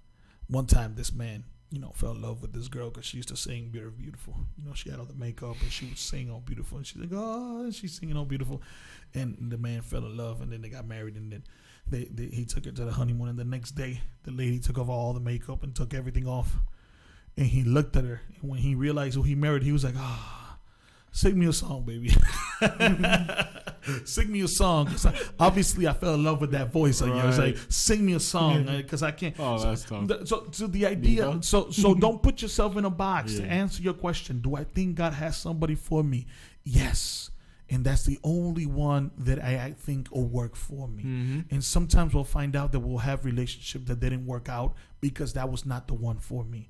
one time this man, fell in love with this girl because she used to sing beautiful. She had all the makeup and she would sing all beautiful. And she's like, oh, she's singing all beautiful. And the man fell in love, and then they got married, and then he took her to the honeymoon. And the next day, the lady took off all the makeup and took everything off. And he looked at her. And when he realized who he married, he was like, sing me a song, baby. Sing me a song. Obviously, I fell in love with that voice. Like, I was like, sing me a song because I can't. Oh, that's tough. So the idea, so don't put yourself in a box. To answer your question, do I think God has somebody for me? Yes. And that's the only one that I think will work for me. Mm-hmm. And sometimes we'll find out that we'll have relationships that didn't work out because that was not the one for me.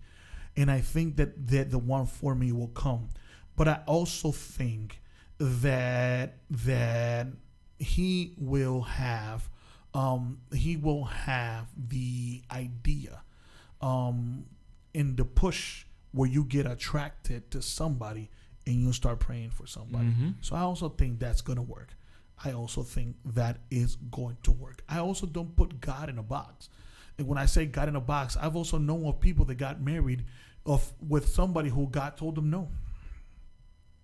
And I think that the one for me will come. But I also think that he will have the idea in the push where you get attracted to somebody and you start praying for somebody. Mm-hmm. So I also think that's going to work. I also think that is going to work. I also don't put God in a box. And when I say God in a box, I've also known of people that got married with somebody who God told them no.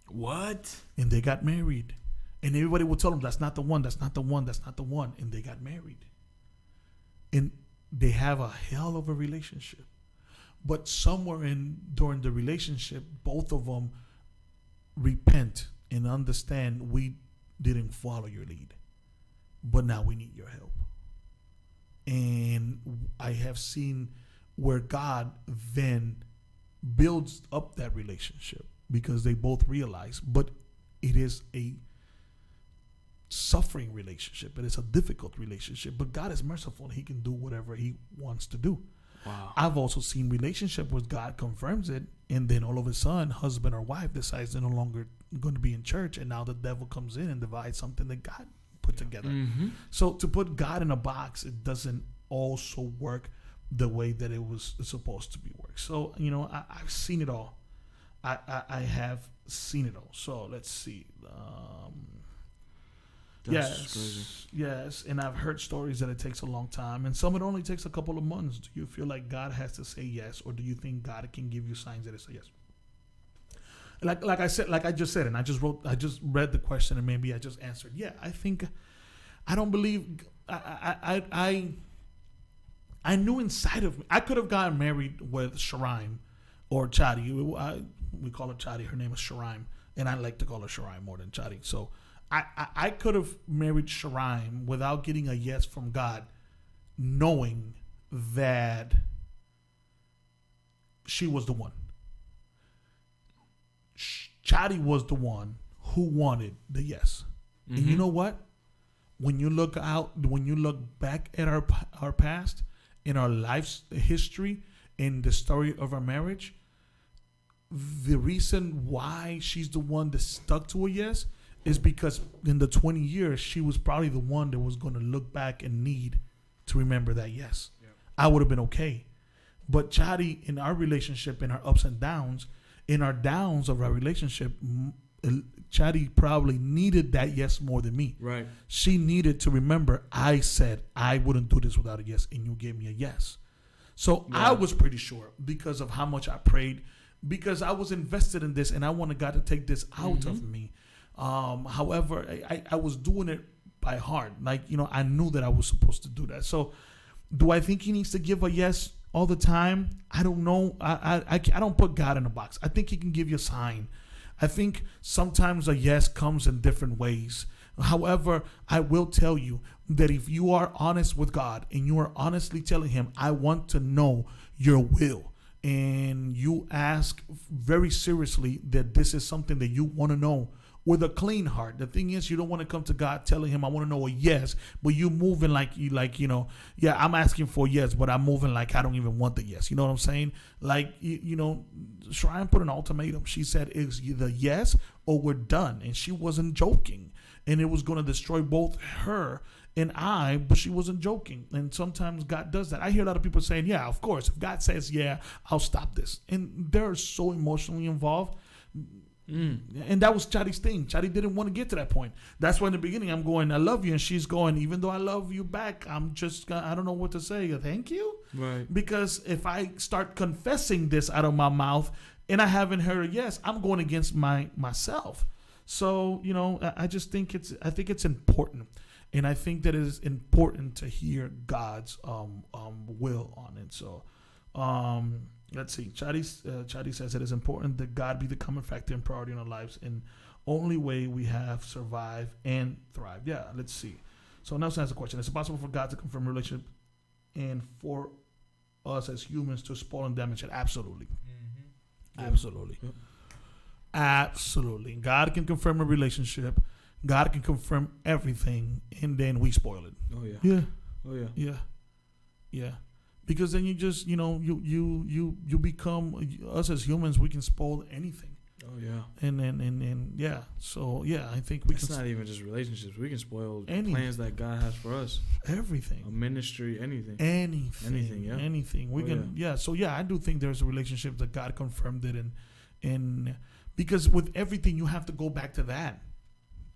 What? And they got married. And everybody would tell them, that's not the one, that's not the one, that's not the one. And they got married. And they have a hell of a relationship. But somewhere during the relationship, both of them repent and understand we didn't follow your lead, but now we need your help. And I have seen where God then builds up that relationship because they both realize, but it is a suffering relationship. It is a difficult relationship, but God is merciful and he can do whatever he wants to do. Wow. I've also seen relationship where God confirms it, and then all of a sudden, husband or wife decides they're no longer going to be in church, and now the devil comes in and divides something that God put together. Mm-hmm. So to put God in a box, it doesn't also work the way that it was supposed to be work. So, I've seen it all. I have seen it all. So let's see. That's crazy. Yes, and I've heard stories that it takes a long time, and some it only takes a couple of months. Do you feel like God has to say yes, or do you think God can give you signs that it's a yes? Like I just said, and I just read the question, and maybe I just answered. Yeah, I don't believe. I knew inside of me I could have gotten married with Sharaim or Chadi. We call her Chadi. Her name is Sharaim, and I like to call her Sharaim more than Chadi. So. I could have married Sharaim without getting a yes from God, knowing that she was the one. Chadi was the one who wanted the yes. Mm-hmm. And you know what? When you look back at our past, in our life's history, in the story of our marriage, the reason why she's the one that stuck to a yes is because in the 20 years, she was probably the one that was going to look back and need to remember that yes. Yeah. I would have been okay. But Chadi, in our relationship, in our ups and downs, in our downs of our relationship, Chadi probably needed that yes more than me. Right. She needed to remember, I said I wouldn't do this without a yes, and you gave me a yes. So yeah. I was pretty sure because of how much I prayed, because I was invested in this, and I wanted God to take this out of me. However, I was doing it by heart. Like, I knew that I was supposed to do that. So do I think he needs to give a yes all the time? I don't know. I don't put God in a box. I think he can give you a sign. I think sometimes a yes comes in different ways. However, I will tell you that if you are honest with God and you are honestly telling him, I want to know your will, and you ask very seriously that this is something that you want to know, with a clean heart. The thing is, you don't want to come to God telling him, I want to know a yes, but you moving yeah, I'm asking for a yes, but I'm moving like I don't even want the yes. You know what I'm saying? Like, Shrine put an ultimatum. She said, it's either yes or we're done. And she wasn't joking. And it was going to destroy both her and I, but she wasn't joking. And sometimes God does that. I hear a lot of people saying, yeah, of course, if God says, yeah, I'll stop this. And they're so emotionally involved. And that was Chadi's thing. Chadi didn't want to get to that point. That's why in the beginning I'm going, I love you. And she's going, even though I love you back, I don't know what to say. Thank you. Right. Because if I start confessing this out of my mouth and I haven't heard a yes, I'm going against myself. So, I just think it's important. And I think that it is important to hear God's will on it. So, let's see. Chadi says it is important that God be the common factor and priority in our lives, and only way we have survive and thrive. Yeah, let's see. So Nelson has a question. Is it possible for God to confirm a relationship and for us as humans to spoil and damage it? Absolutely. Mm-hmm. Absolutely. Yep. Absolutely. God can confirm a relationship. God can confirm everything, and then we spoil it. Oh, yeah. Yeah. Oh, yeah. Yeah. Yeah. Because then you just, you become, us as humans, we can spoil anything. Oh, yeah. And yeah. So, yeah, I think it's not even just relationships. We can spoil plans that God has for us. Everything. A ministry, anything. Anything, yeah. Anything. We can, yeah. So, yeah, I do think there's a relationship that God confirmed it. And because with everything, you have to go back to that.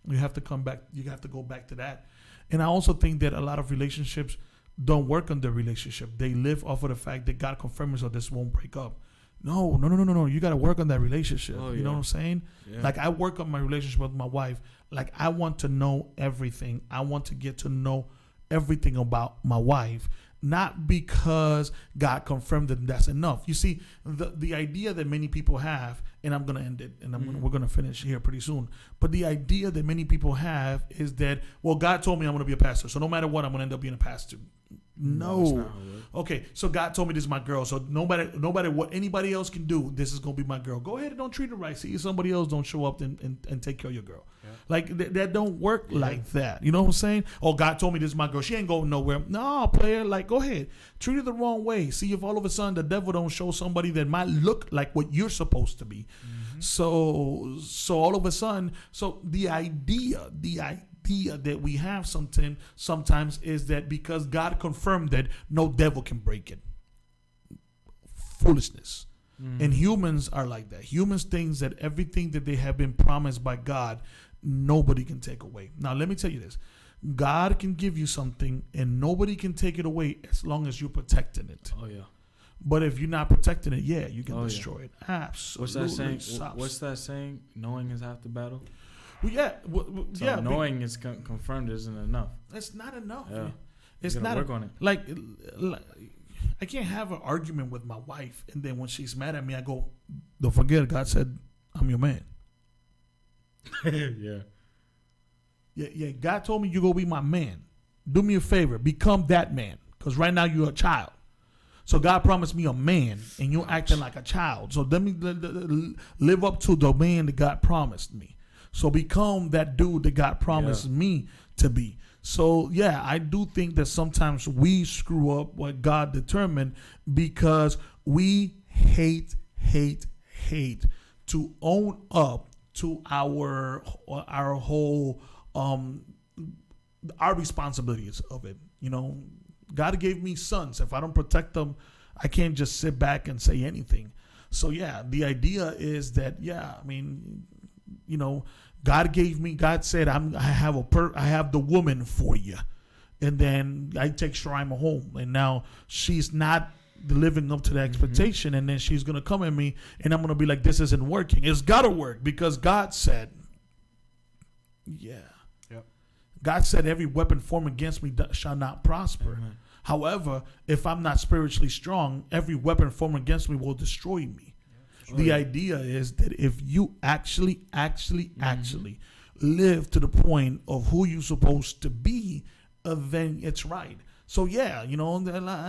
You have to come back. You have to go back to that. And I also think that a lot of relationships don't work on their relationship. They live off of the fact that God confirms so this won't break up. No. You got to work on that relationship. You know what I'm saying? Yeah. Like, I work on my relationship with my wife. Like, I want to know everything. I want to get to know everything about my wife. not because God confirmed that that's enough. You see, the idea that many people have, and I'm going to end it, and we're going to finish here pretty soon. But the idea that many people have is that, well, God told me I'm going to be a pastor, so no matter what, I'm going to end up being a pastor. No. Okay, so God told me this is my girl. So no matter what anybody else can do, this is gonna be my girl. Go ahead and don't treat her right. See, somebody else don't show up and take care of your girl. Yeah. Like that don't work like that. You know what I'm saying? Oh, God told me this is my girl. She ain't going nowhere. No, player. Like, go ahead, treat her the wrong way. See if all of a sudden the devil don't show somebody that might look like what you're supposed to be. Mm-hmm. So all of a sudden, so the idea that we have sometimes is that because God confirmed that, no devil can break it. Foolishness. And humans are like that. Humans think that everything that they have been promised by God, nobody can take away. Now, let me tell you this. God can give you something and nobody can take it away as long as you're protecting it. Oh, yeah. But if you're not protecting it, you can destroy it. Absolutely. What's that saying? Knowing is half the battle? Well, so knowing is confirmed isn't enough. It's not enough. Yeah. It's not work on it. Like I can't have an argument with my wife and then when she's mad at me, I go, "Don't forget, God said I'm your man." Yeah. God told me you go be my man. Do me a favor, become that man, because right now you're a child. So God promised me a man, and you're acting like a child. So let me live up to the man that God promised me. So become that dude that God promised me to be. So, I do think that sometimes we screw up what God determined because we hate to own up to our whole our responsibilities of it. You know, God gave me sons. If I don't protect them, I can't just sit back and say anything. So, the idea is that, God said, I have the woman for you. And then I take Shirima home. And now she's not living up to the expectation. And then she's going to come at me and I'm going to be like, this isn't working. It's got to work because God said, God said every weapon formed against me shall not prosper. Mm-hmm. However, if I'm not spiritually strong, every weapon formed against me will destroy me. The idea is that if you actually live to the point of who you're supposed to be, then it's right. So I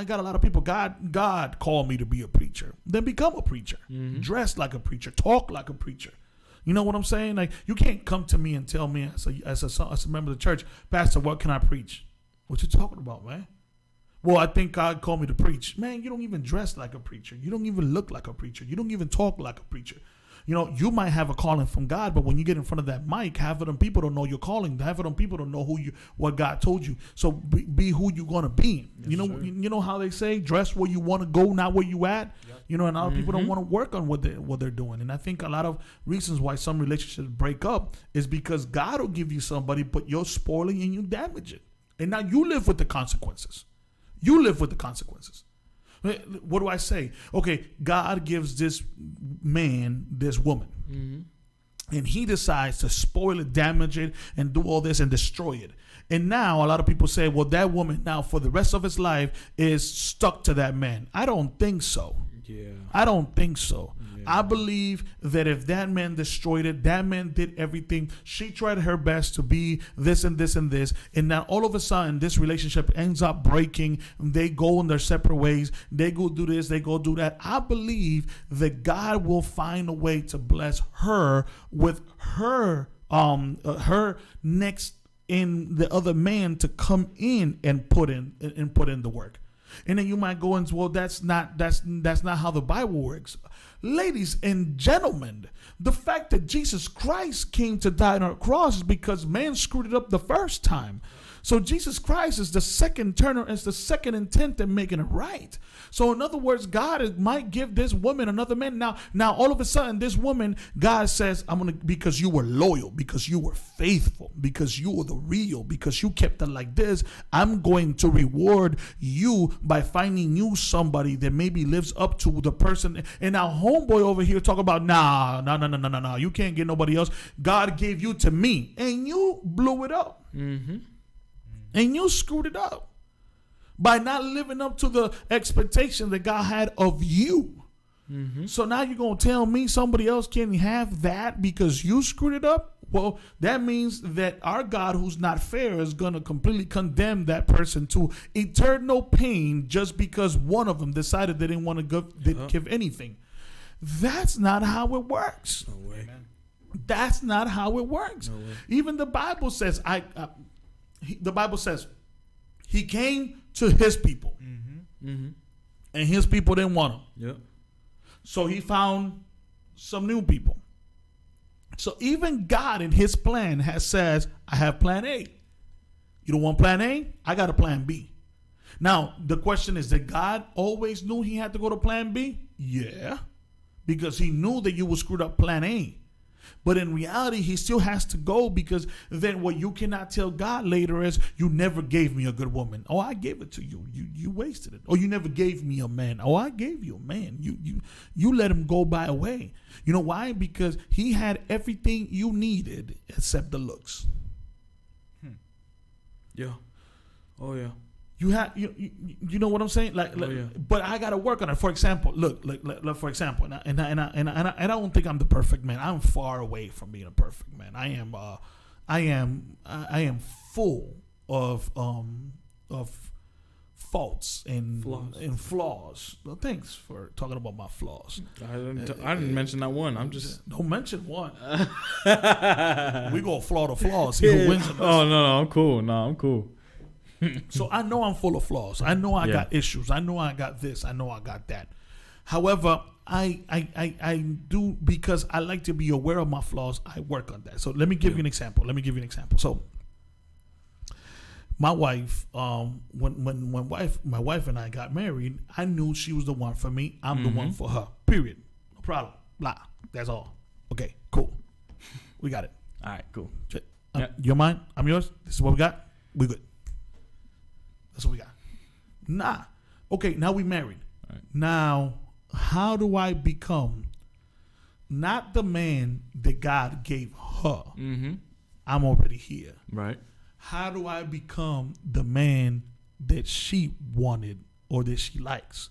got a lot of people. God called me to be a preacher. Then become a preacher. Mm-hmm. Dress like a preacher. Talk like a preacher. You know what I'm saying? Like you can't come to me and tell me as a member of the church, Pastor, what can I preach? What you talking about, man? Well, I think God called me to preach. Man, you don't even dress like a preacher. You don't even look like a preacher. You don't even talk like a preacher. You know, you might have a calling from God, but when you get in front of that mic, half of them people don't know your calling. Half of them people don't know what God told you. So be who you're gonna be. Yes, you know how they say, dress where you want to go, not where you at. Yep. You know, and a lot of people don't want to work on what they're doing. And I think a lot of reasons why some relationships break up is because God will give you somebody, but you're spoiling and you damage it, and now you live with the consequences. You live with the consequences. What do I say? Okay, God gives this man this woman. Mm-hmm. And he decides to spoil it, damage it, and do all this and destroy it. And now a lot of people say, well, that woman now for the rest of his life is stuck to that man. I don't think so. Yeah. I don't think so. Yeah. I believe that if that man destroyed it, that man did everything. She tried her best to be this and this and this. And now all of a sudden, this relationship ends up breaking. They go in their separate ways. They go do this. They go do that. I believe that God will find a way to bless her with her next in the other man to come in and put in the work. And then you might go into, well, that's not how the Bible works. Ladies and gentlemen, the fact that Jesus Christ came to die on a cross is because man screwed it up the first time. So Jesus Christ is the second turner, is the second intent in making it right. So in other words, God might give this woman another man. Now all of a sudden, this woman, God says, because you were loyal, because you were faithful, because you were the real, because you kept it like this, I'm going to reward you by finding you somebody that maybe lives up to the person. And now homeboy over here talk about, no, you can't get nobody else. God gave you to me, and you blew it up. Mm-hmm. And you screwed it up. by not living up to the expectation that God had of you. Mm-hmm. So now you're going to tell me somebody else can have that because you screwed it up? Well, that means that our God, who's not fair, is going to completely condemn that person to eternal pain just because one of them decided they didn't want to give anything. That's not how it works. No way. Amen. That's not how it works. No way. Even the Bible says, the Bible says, he came to his people, and his people didn't want him. Yep. So he found some new people. So even God in his plan says, I have plan A. You don't want plan A? I got a plan B. Now, the question is, that God always knew he had to go to plan B? Yeah. Because he knew that you would screwed up plan A. But in reality, he still has to go, because then what you cannot tell God later is, you never gave me a good woman. Oh, I gave it to you. You wasted it. Or you never gave me a man. Oh, I gave you a man. You let him go by away. You know why? Because he had everything you needed except the looks. Yeah. Oh, yeah. You have you know what I'm saying? But I gotta work on it. For example, look for example, and I don't think I'm the perfect man. I'm far away from being a perfect man. I am full of faults and flaws. Well, thanks for talking about my flaws. I didn't mention that one. I'm just don't mention one. We go flaw to flaw. See who wins. Oh no, I'm cool. No, I'm cool. So I know I'm full of flaws. I know I got issues. I know I got this. I know I got that. However, I do, because I like to be aware of my flaws. I work on that. So let me give you an example. So my wife, when my wife and I got married, I knew she was the one for me. I'm the one for her. Period. No problem. Blah. That's all. Okay. Cool. We got it. All right. Cool. You're mine. I'm yours. This is what we got. We good. That's what we got. Nah. Okay, now we married. Right. Now, how do I become not the man that God gave her? Mm-hmm. I'm already here. Right. How do I become the man that she wanted or that she likes?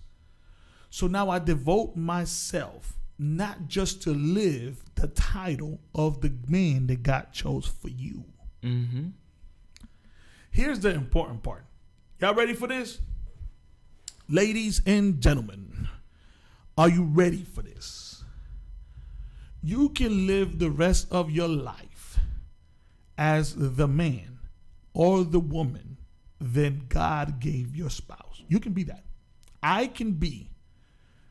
So now I devote myself not just to live the title of the man that God chose for you. Mm-hmm. Here's the important part. Y'all ready for this? Ladies and gentlemen, are you ready for this? You can live the rest of your life as the man or the woman that God gave your spouse. You can be that. I can be,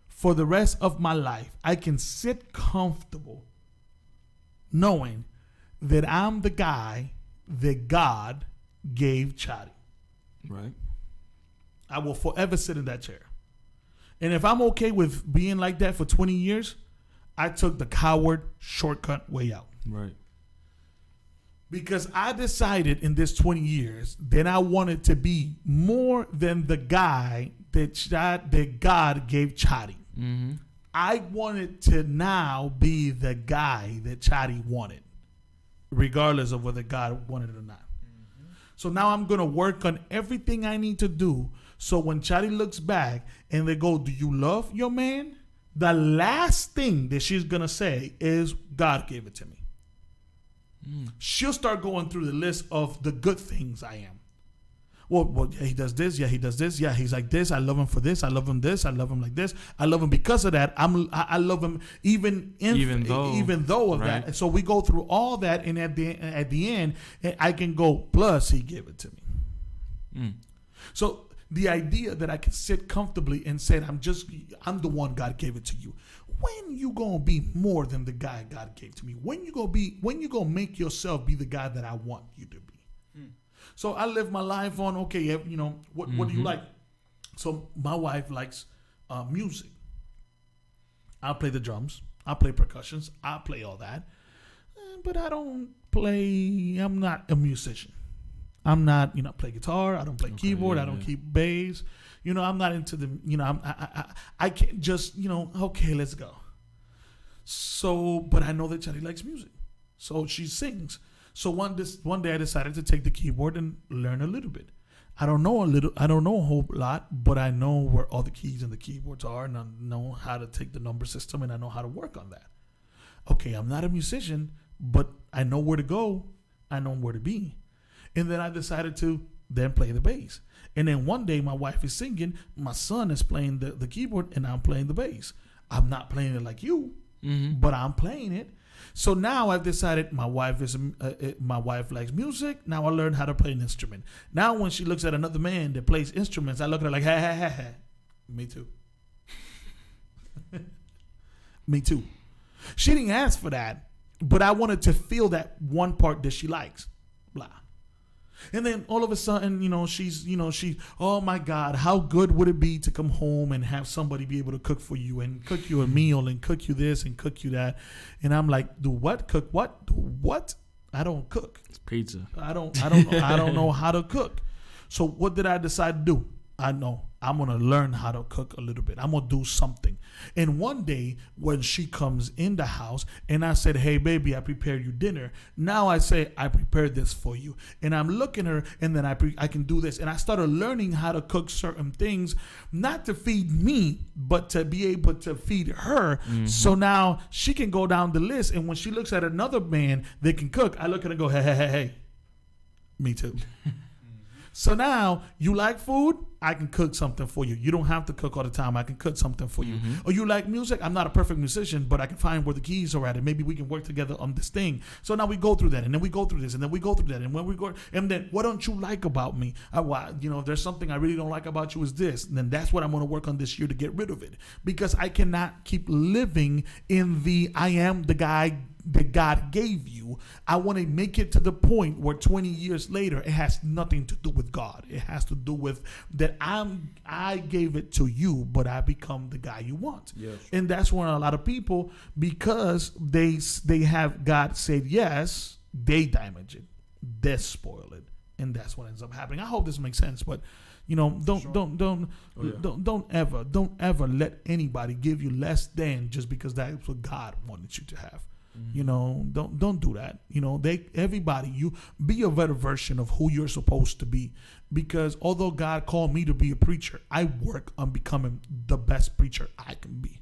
for the rest of my life, I can sit comfortable knowing that I'm the guy that God gave Chadi. Right. I will forever sit in that chair. And if I'm okay with being like that for 20 years, I took the coward shortcut way out. Right. Because I decided in this 20 years that I wanted to be more than the guy that God gave Chadi. Mm-hmm. I wanted to now be the guy that Chadi wanted, regardless of whether God wanted it or not. So now I'm going to work on everything I need to do, so when Chadi looks back and they go, do you love your man? The last thing that she's going to say is, God gave it to me. She'll start going through the list of the good things I am. Well, yeah, he does this. Yeah, he does this. Yeah, he's like this. I love him for this. I love him this. I love him like this. I love him because of that. I love him even though of right. that. And so we go through all that, and at the end, I can go, plus he gave it to me. So the idea that I can sit comfortably and say, I'm the one God gave it to you. When you gonna be more than the guy God gave to me? When you gonna make yourself be the guy that I want you to be? So I live my life on, okay, you know, what do you like? So my wife likes music. I play the drums. I play percussions. I play all that. But I'm not a musician. I'm not, play guitar. I don't play keyboard. I don't keep bass. I'm not into the, I can't just, okay, let's go. So, but I know that Chadi likes music. So she sings. So one day I decided to take the keyboard and learn a little bit. I don't know a whole lot, but I know where all the keys and the keyboards are, and I know how to take the number system, and I know how to work on that. Okay, I'm not a musician, but I know where to go. I know where to be. And then I decided to then play the bass. And then one day my wife is singing, my son is playing the keyboard, and I'm playing the bass. I'm not playing it like you, but I'm playing it. So now I've decided my wife likes music. Now I learned how to play an instrument. Now when she looks at another man that plays instruments, I look at her like, hey, hey, hey, hey. Me too. Me too. She didn't ask for that, but I wanted to feel that one part that she likes. Blah. And then all of a sudden, she, oh my God, how good would it be to come home and have somebody be able to cook for you and cook you a meal and cook you this and cook you that. And I'm like, do what? Cook what? Do what? I don't cook. It's pizza. I don't know how to cook. So what did I decide to do? I know I'm going to learn how to cook a little bit. I'm going to do something. And one day when she comes in the house and I said, hey, baby, I prepared you dinner. Now I say, I prepared this for you. And I'm looking at her and then I can do this. And I started learning how to cook certain things, not to feed me, but to be able to feed her. Mm-hmm. So now she can go down the list. And when she looks at another man that can cook, I look at her and go, hey, hey, hey, hey. Me too. So now you like food, I can cook something for you. You don't have to cook all the time. I can cook something for you. Or you like music, I'm not a perfect musician, but I can find where the keys are at, and maybe we can work together on this thing. So now we go through that, and then we go through this, and then we go through that, and when we go, and then what don't you like about me? If there's something I really don't like about you is this, and then that's what I'm going to work on this year to get rid of it, because I cannot keep living in the I am the guy that God gave you. I want to make it to the point where 20 years later, it has nothing to do with God. It has to do with that I gave it to you, but I become the guy you want. Yes. And that's when a lot of people, because they have God said yes, they damage it, they spoil it, and that's what ends up happening. I hope this makes sense, but don't ever let anybody give you less than just because that's what God wanted you to have. Don't do that. You be a better version of who you're supposed to be, because although God called me to be a preacher, I work on becoming the best preacher I can be.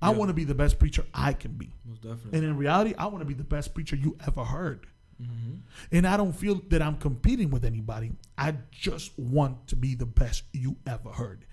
I want to be the best preacher I can be. Most definitely. And in reality, I want to be the best preacher you ever heard. Mm-hmm. And I don't feel that I'm competing with anybody. I just want to be the best you ever heard.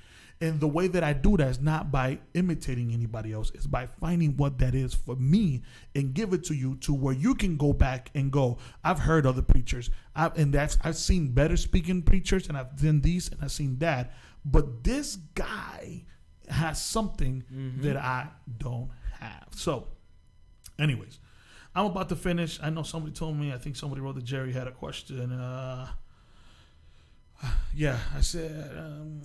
And the way that I do that is not by imitating anybody else. It's by finding what that is for me and give it to you to where you can go back and go, I've heard other preachers. I've seen better speaking preachers, and I've done these and I've seen that. But this guy has something that I don't have. So, anyways, I'm about to finish. I know somebody told me, I think somebody wrote that Jerry had a question. I said...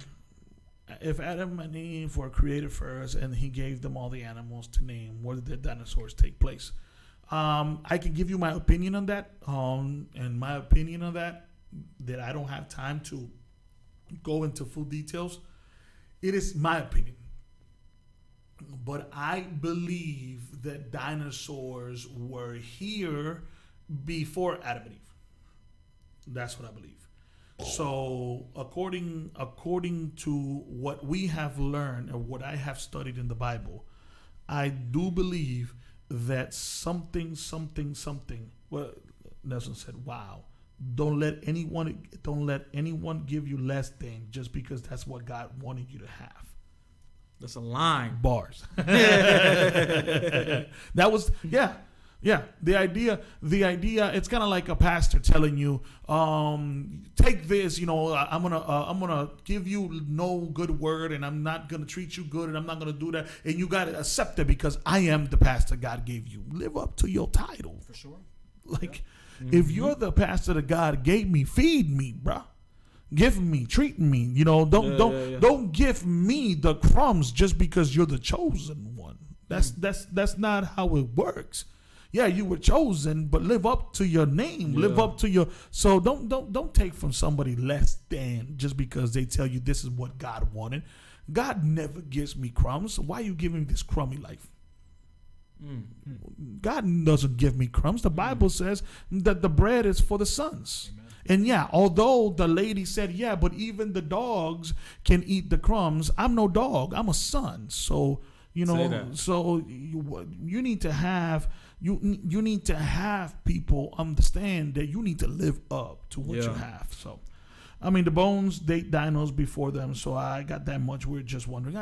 if Adam and Eve were created first and he gave them all the animals to name, where did the dinosaurs take place? I can give you my opinion on that. And my opinion on that I don't have time to go into full details. It is my opinion. But I believe that dinosaurs were here before Adam and Eve. That's what I believe. So according to what we have learned or what I have studied in the Bible, I do believe that something. Well, Nelson said, "Wow, don't let anyone give you less than just because that's what God wanted you to have." That's a line. Bars. That was Yeah, the idea. It's kind of like a pastor telling you, take this. I'm gonna give you no good word, and I'm not gonna treat you good, and I'm not gonna do that, and you gotta accept it because I am the pastor God gave you. Live up to your title. For sure. If you're the pastor that God gave me, feed me, bruh. Give me, treat me. Don't give me the crumbs just because you're the chosen one. That's not how it works. Yeah, you were chosen, but live up to your name. Yeah. Live up to your. So don't take from somebody less than just because they tell you this is what God wanted. God never gives me crumbs. Why are you giving me this crummy life? God doesn't give me crumbs. The Bible says that the bread is for the sons. Amen. And yeah, although the lady said, yeah, but even the dogs can eat the crumbs. I'm no dog. I'm a son. So, so you need to have you need to have people understand that you need to live up to what you have. So, I mean, the bones date dinos before them, so I got that much. We're just wondering.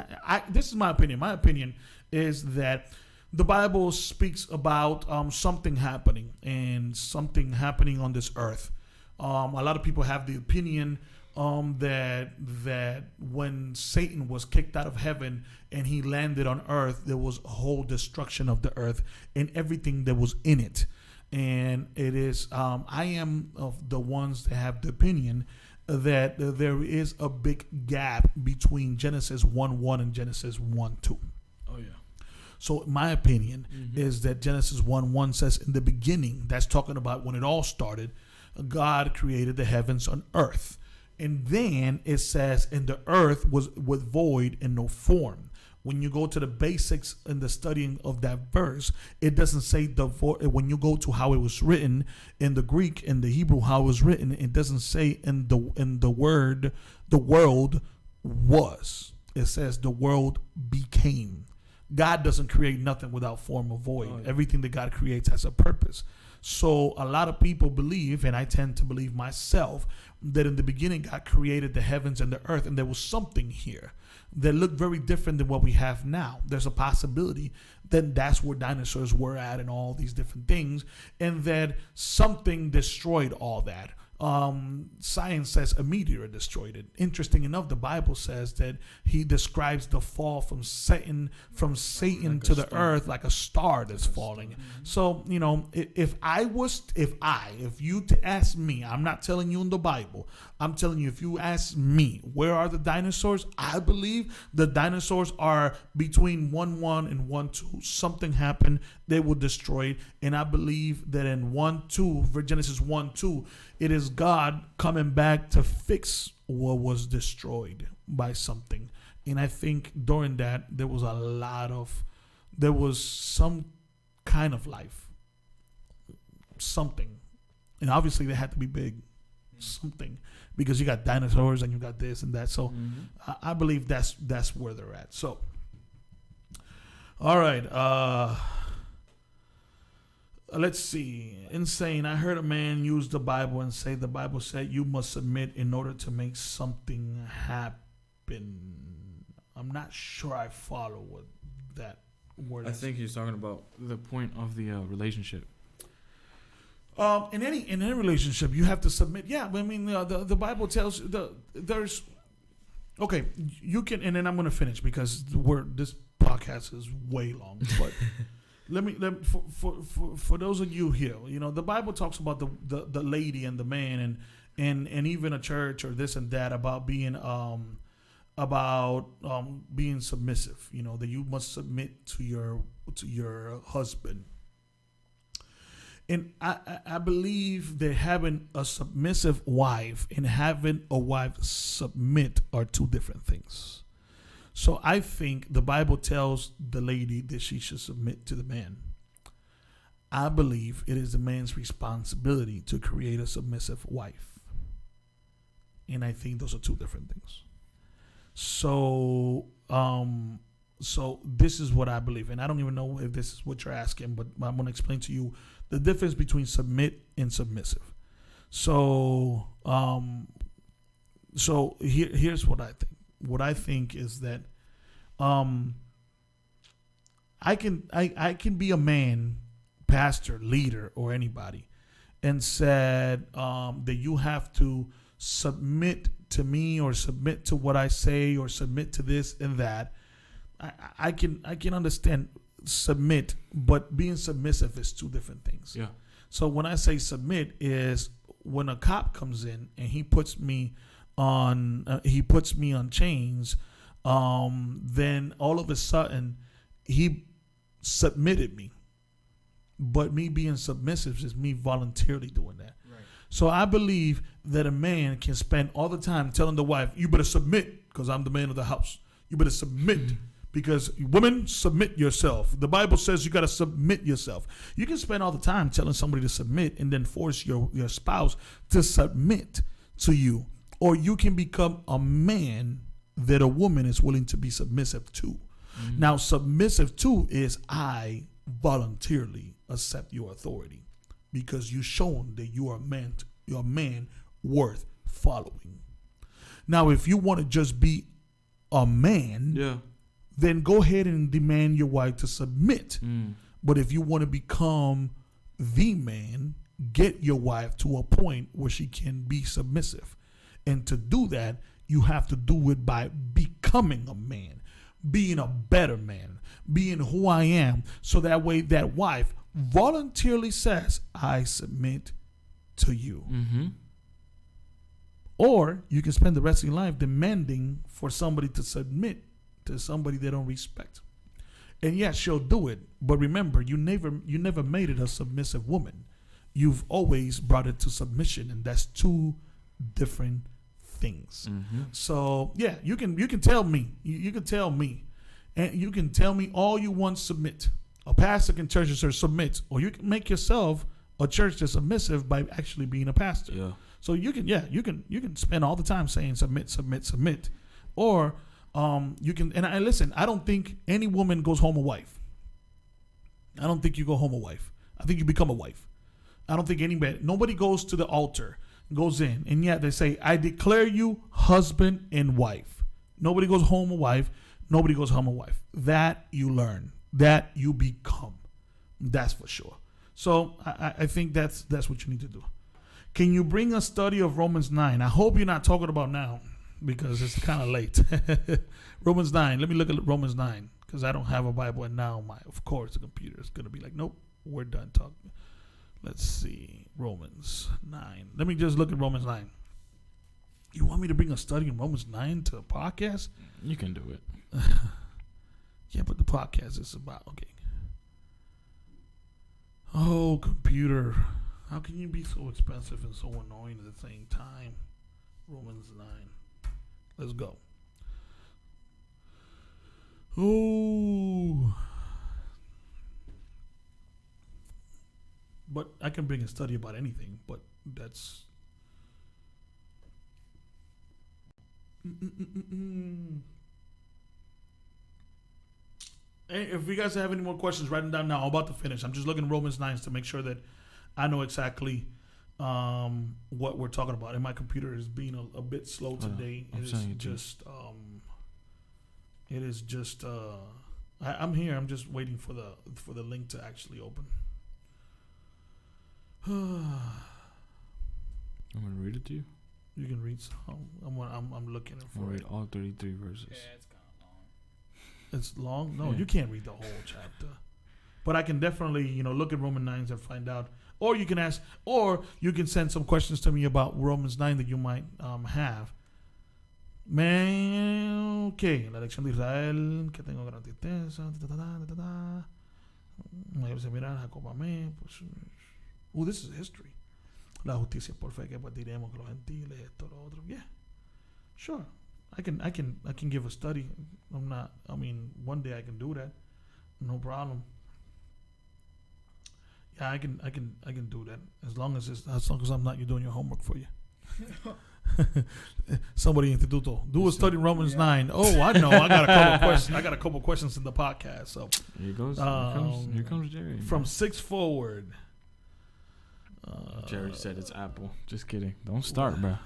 This is my opinion. My opinion is that the Bible speaks about something happening and something happening on this earth. A lot of people have the opinion that when Satan was kicked out of heaven and he landed on earth, there was a whole destruction of the earth and everything that was in it. And it is, I am of the ones that have the opinion that there is a big gap between Genesis 1:1 and Genesis 1:2. Oh, yeah. So my opinion is that Genesis 1:1 says in the beginning, that's talking about when it all started, God created the heavens on earth. And then it says, and the earth was with void and no form. When you go to the basics in the studying of that verse, it doesn't say the void. When you go to how it was written in the Greek and the Hebrew, how it was written, it doesn't say in the word, the world was. It says the world became. God doesn't create nothing without form or void. Oh, yeah. Everything that God creates has a purpose. So a lot of people believe, and I tend to believe myself, that in the beginning God created the heavens and the earth, and there was something here that looked very different than what we have now. There's a possibility that that's where dinosaurs were at and all these different things, and that something destroyed all that. Science says a meteor destroyed it. Interesting enough, the Bible says that he describes the fall from Satan like to the earth like a star that's falling. Mm-hmm. So, if you to ask me, I'm not telling you in the Bible, I'm telling you, if you ask me, where are the dinosaurs? I believe the dinosaurs are between 1:1 and 1:2. Something happened, they were destroyed. And I believe that in 1:2, for Genesis 1:2, it is God coming back to fix what was destroyed by something. And I think during that, there was some kind of life. Something. And obviously they had to be big. Something. Because you got dinosaurs and you got this and that. So I believe that's where they're at. So, all right. Let's see. Insane. I heard a man use the Bible and say the Bible said you must submit in order to make something happen. I'm not sure I follow what that word is. I think he's talking about the point of the relationship. In any relationship, you have to submit. Yeah, I mean, the Bible tells there's. Okay, you can, and then I'm going to finish because this podcast is way long. But for those of you here, the Bible talks about the lady and the man and even a church or this and that about being submissive. That you must submit to your husband. And I believe that having a submissive wife and having a wife submit are two different things. So I think the Bible tells the lady that she should submit to the man. I believe it is the man's responsibility to create a submissive wife. And I think those are two different things. So this is what I believe. And I don't even know if this is what you're asking, but I'm going to explain to you the difference between submit and submissive. So here's what I think. What I think is that I can be a man, pastor, leader, or anybody, and said that you have to submit to me or submit to what I say or submit to this and that. I can understand submit, but being submissive is two different things. Yeah. So when I say submit is when a cop comes in and he puts me on chains, then all of a sudden he submitted me. But me being submissive is me voluntarily doing that. Right. So I believe that a man can spend all the time telling the wife, you better submit because I'm the man of the house. You better submit Because women, submit yourself. The Bible says you got to submit yourself. You can spend all the time telling somebody to submit and then force your spouse to submit to you. Or you can become a man that a woman is willing to be submissive to. Mm-hmm. Now, submissive to is I voluntarily accept your authority because you've shown that you're a man worth following. Now, if you want to just be a man, then go ahead and demand your wife to submit. But if you want to become the man, get your wife to a point where she can be submissive. And to do that, you have to do it by becoming a man, being a better man, being who I am. So that way that wife voluntarily says, I submit to you. Mm-hmm. Or you can spend the rest of your life demanding for somebody to submit to somebody they don't respect. And yes, she'll do it. But remember, you never made it a submissive woman. You've always brought it to submission, and that's two different things. Mm-hmm. So yeah, you can tell me. You can tell me. And you can tell me all you want, submit. A pastor can church or submit. Or you can make yourself a church that's submissive by actually being a pastor. Yeah. So you can spend all the time saying submit, submit, submit. Or you can, and I listen, I don't think any woman goes home a wife. I don't think you go home a wife. I think you become a wife. I don't think nobody goes to the altar, goes in, and yet they say, I declare you husband and wife. Nobody goes home a wife. Nobody goes home a wife. That you learn. That you become. That's for sure. So I think that's what you need to do. Can you bring a study of Romans 9? I hope you're not talking about now because it's kind of late. Romans 9. Let me look at Romans 9 because I don't have a Bible, and now of course the computer is going to be like, nope, we're done talking. Let's see. Romans 9. Let me just look at Romans 9. You want me to bring a study in Romans 9 to a podcast? You can do it. Yeah, but the podcast is about, okay. Oh, computer. How can you be so expensive and so annoying at the same time? Romans 9. Let's go. Oh. But I can bring a study about anything, but that's... Hey, if you guys have any more questions, write them down now. I'm about to finish. I'm just looking at Romans 9 to make sure that I know exactly what we're talking about. And my computer is being a bit slow today. I'm here. I'm just waiting for the link to actually open. I'm gonna read it to you. You can read some. I'm looking for. I'll read all 33 verses. Yeah, it's kind of long. It's long? No, you can't read the whole chapter. But I can definitely, look at Romans 9 and find out. Or you can ask, or you can send some questions to me about Romans 9 that you might have. Okay. La elección de Israel, que tengo gran tristeza. This is history. La justicia por fe que pues diremos que los gentiles esto lo otro. Yeah, sure. I can give a study. One day I can do that. No problem. Yeah, I can do that as long as I'm not doing your homework for you. Somebody instituto do a study Romans 9. Oh, I know. I got a couple questions. I got a couple questions in the podcast. So here goes. Here comes Jerry. From 6 forward. Jerry said it's Apple. Just kidding. Don't start, bro.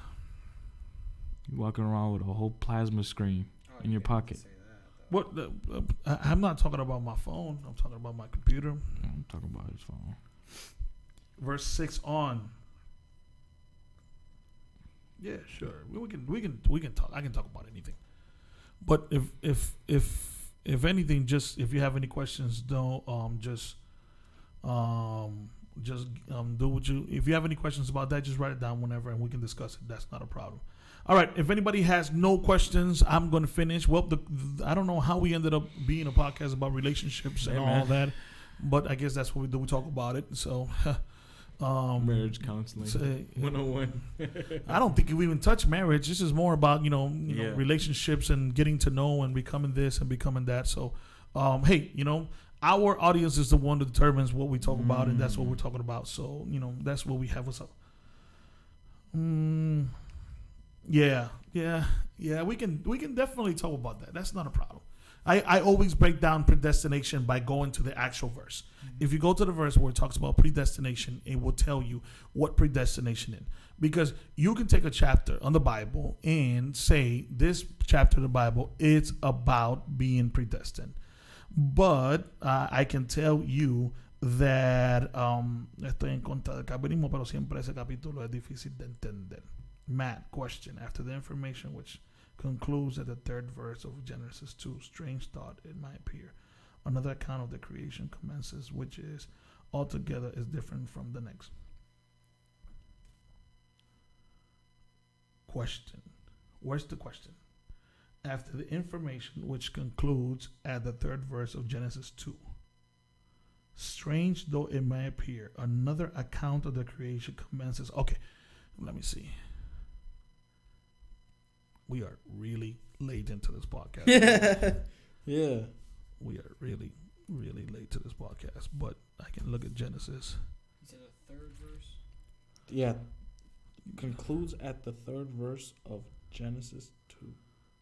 You walking around with a whole plasma screen in your pocket. What? I'm not talking about my phone. I'm talking about my computer. I'm talking about his phone. Verse 6 on. Yeah, sure. We can talk. I can talk about anything. But if anything, just if you have any questions, don't just do what you. If you have any questions about that, just write it down whenever, and we can discuss it. That's not a problem. All right. If anybody has no questions, I'm going to finish. Well, I don't know how we ended up being a podcast about relationships and all that, but I guess that's what we do. We talk about it. So, Marriage counseling. 101. I don't think we even touch marriage. This is more about, you know, relationships and getting to know and becoming this and becoming that. So, hey, you know, our audience is the one that determines what we talk about, and that's what we're talking about. So, you know, that's what we have. What's up? Yeah. We can definitely talk about that. That's not a problem. I always break down predestination by going to the actual verse. If you go to the verse where it talks about predestination, it will tell you what predestination is. Because you can take a chapter on the Bible and say this chapter of the Bible is about being predestined. But I can tell you that estoy en contra del calvinismo, pero siempre ese capítulo es difícil de entender. Matt, question. After the information which concludes at the third verse of Genesis 2, strange thought, it might appear. Another account of the creation commences, which is altogether is different from the next. Question. Where's the question? After the information which concludes at the third verse of Genesis 2. Strange though it may appear, another account of the creation commences. Okay, let me see. We are really late into this podcast. Yeah. We are really, really late to this podcast, but I can look at Genesis. You said the third verse? Yeah. Concludes at the third verse of Genesis 2.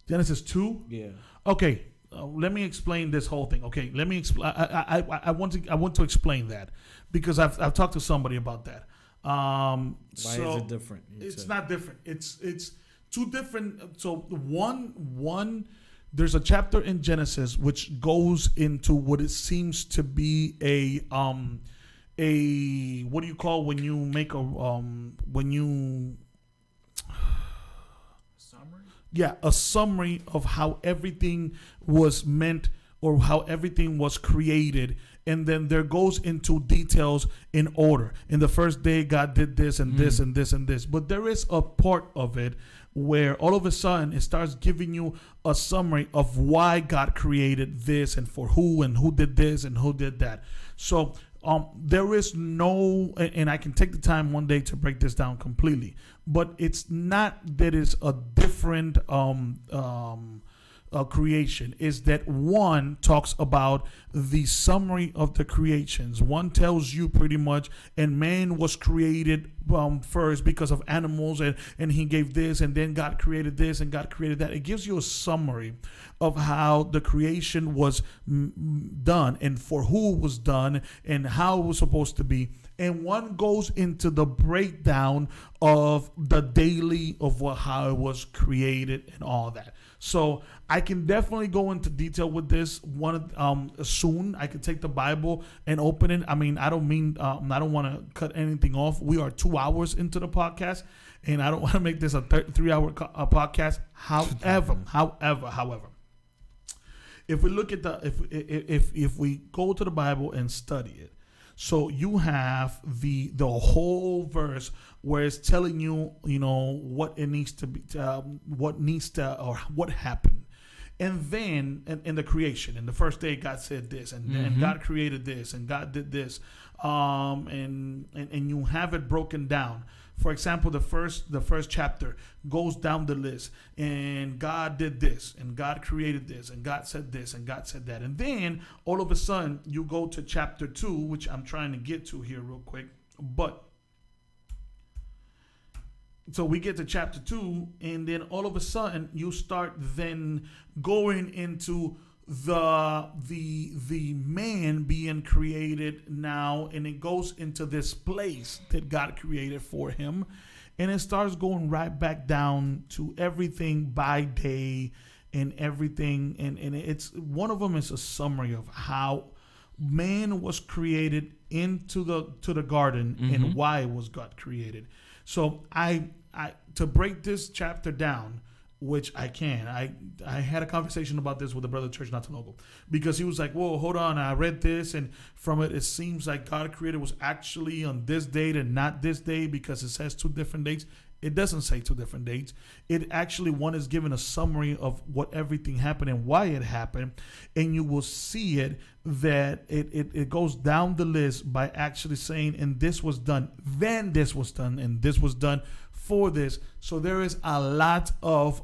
Genesis 2? Yeah. Okay. Let me explain this whole thing. Okay. Let me explain. I want to explain that because I've talked to somebody about that. Why is it different? It's not different. It's two different. So one. There's a chapter in Genesis which goes into what it seems to be a what do you call when you make a summary? Yeah, a summary of how everything was meant or how everything was created. And then there goes into details in order. In the first day, God did this and this and this and this. But there is a part of it where all of a sudden it starts giving you a summary of why God created this and for who and who did this and who did that. So there is no, and I can take the time one day to break this down completely, but it's not that it's a different creation. Is that one talks about the summary of the creations. One tells you pretty much, and man was created first because of animals, and he gave this, and then God created this, and God created that. It gives you a summary of how the creation was done, and for who it was done, and how it was supposed to be. And one goes into the breakdown of the daily of how it was created and all that. So I can definitely go into detail with this one soon. I could take the Bible and open it. I mean, I don't want to cut anything off. We are 2 hours into the podcast, and I don't want to make this a 3-hour podcast. However, if we look at if we go to the Bible and study it, so you have the whole verse where it's telling you, you know, what it needs to be, or what happened. And then in the creation, in the first day, God said this, and God created this, and God did this, and you have it broken down. For example, the first chapter goes down the list, and God did this, and God created this, and God said this, and God said that. And then all of a sudden you go to chapter 2, which I'm trying to get to here real quick. But so we get to chapter 2, and then all of a sudden you start then going into the man being created now, and it goes into this place that God created for him, and it starts going right back down to everything by day and everything, and it's one of them is a summary of how man was created into the garden and why was God created. So I to break this chapter down, which I can. I had a conversation about this with a brother church not too long ago, because he was like, whoa, hold on, I read this, and from it seems like God created was actually on this date and not this day, because it says 2 different dates. It doesn't say 2 different dates. It actually, one is given a summary of what everything happened and why it happened. And you will see it that it goes down the list by actually saying, and this was done, then this was done, and this was done for this. So there is a lot of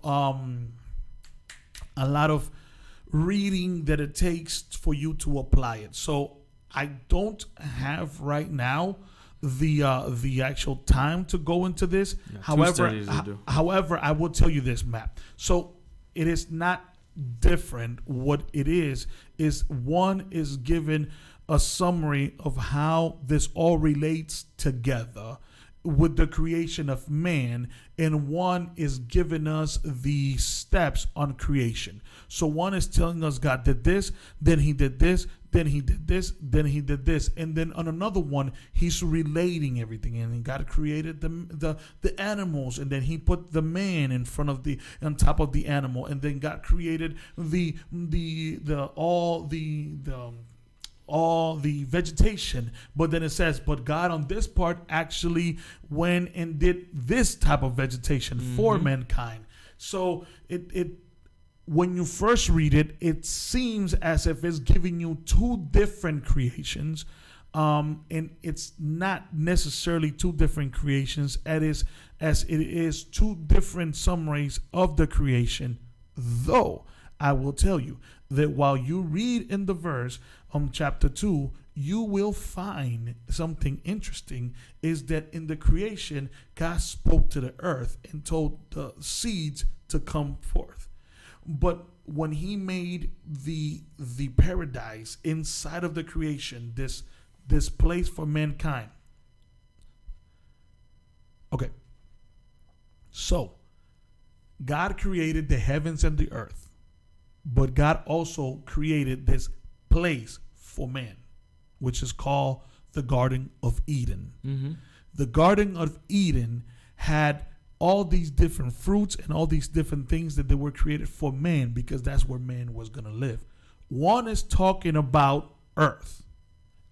reading that it takes for you to apply it. So I don't have right now the actual time to go into this. Yeah, however, I will tell you this, Matt. So it is not different. What it is one is given a summary of how this all relates together with the creation of man, and one is giving us the steps on creation. So one is telling us God did this, then he did this, then he did this, then he did this, and then on another one he's relating everything. And God created the animals, and then he put the man in front of on top of the animal, and then God created all the vegetation. But then it says, but God on this part actually went and did this type of vegetation for mankind. So it when you first read it, it seems as if it's giving you 2 different creations, and it's not necessarily 2 different creations, as it is 2 different summaries of the creation. Though I will tell you that while you read in the verse chapter 2, you will find something interesting, is that in the creation, God spoke to the earth and told the seeds to come forth. But when he made the paradise inside of the creation, this place for mankind. Okay. So God created the heavens and the earth, but God also created this place for man, which is called the Garden of Eden. Mm-hmm. The Garden of Eden had all these different fruits and all these different things that they were created for man, because that's where man was going to live. One is talking about earth,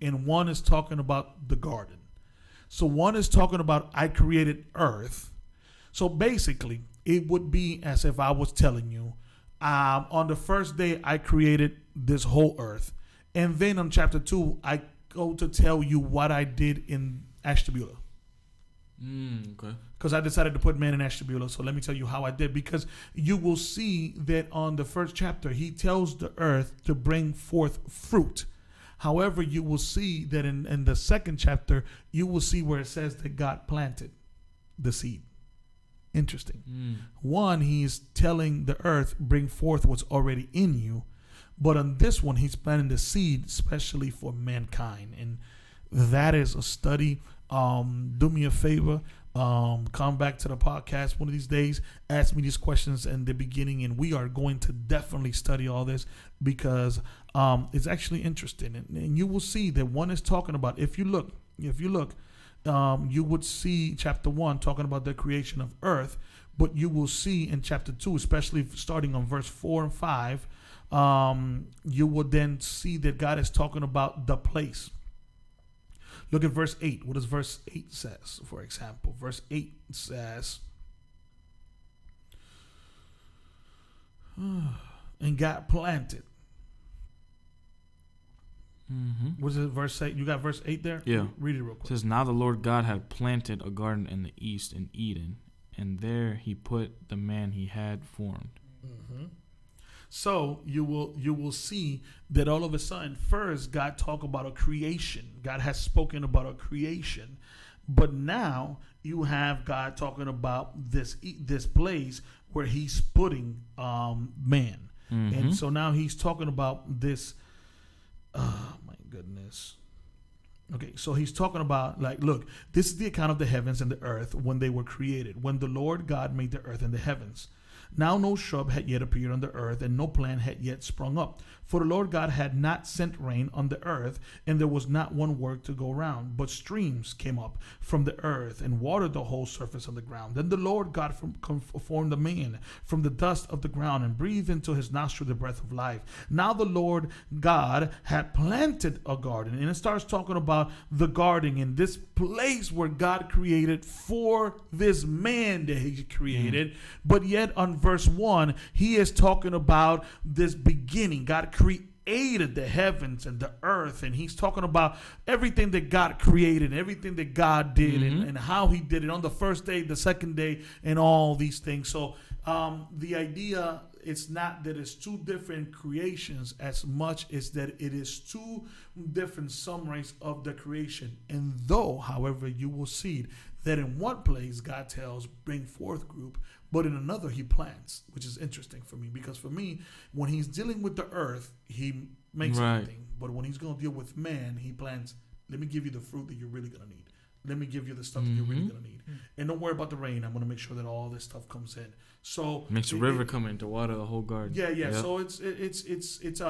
and one is talking about the garden. So one is talking about, I created earth. So basically, it would be as if I was telling you, on the first day, I created this whole earth. And then on chapter 2, I go to tell you what I did in Ashtabula. Okay. Because I decided to put man in Ashtabula. So let me tell you how I did. Because you will see that on the first chapter, he tells the earth to bring forth fruit. However, you will see that in the second chapter, you will see where it says that God planted the seed. Interesting. One, he's telling the earth, bring forth what's already in you. But on this one, he's planting the seed especially for mankind. And that is a study. Do me a favor. Come back to the podcast one of these days. Ask me these questions in the beginning, and we are going to definitely study all this, because it's actually interesting. And you will see that one is talking about, if you look, you would see chapter 1 talking about the creation of earth, but you will see in chapter 2, especially starting on verse 4 and 5, you will then see that God is talking about the place. Look at verse 8. What does verse 8 says, for example? Verse 8 says, and God planted. Mm-hmm. What is it, verse 8? You got verse 8 there? Yeah. Read it real quick. It says, now the Lord God had planted a garden in the east in Eden, and there he put the man he had formed. Mm-hmm. So you will see that all of a sudden, first God talked about a creation. God has spoken about a creation, but now you have God talking about this place where he's putting man, and so now he's talking about this. Oh my goodness. Okay, so he's talking about, like, look, this is the account of the heavens and the earth when they were created, when the Lord God made the earth and the heavens. Now no shrub had yet appeared on the earth, and no plant had yet sprung up. For the Lord God had not sent rain on the earth, and there was not one work to go round. But streams came up from the earth and watered the whole surface of the ground. Then the Lord God formed a man from the dust of the ground and breathed into his nostril the breath of life. Now the Lord God had planted a garden. And it starts talking about the garden in this place where God created for this man that he created. But yet on verse 1, he is talking about this beginning. God created the heavens and the earth, and he's talking about everything that God created, everything that God did, and how he did it on the first day, the second day, and all these things. So the idea, it's not that it's two different creations as much as that it is two different summaries of the creation. And though, however, you will see that in one place God tells bring forth group, but in another he plants, which is interesting for me, because for me, when he's dealing with the earth, he makes everything. But when he's going to deal with man, he plants, let me give you the fruit that you're really going to need. Let me give you the stuff that you're really going to need. And don't worry about the rain. I'm going to make sure that all this stuff comes in. So makes a river come in to water the whole garden. Yeah. Yep. So it's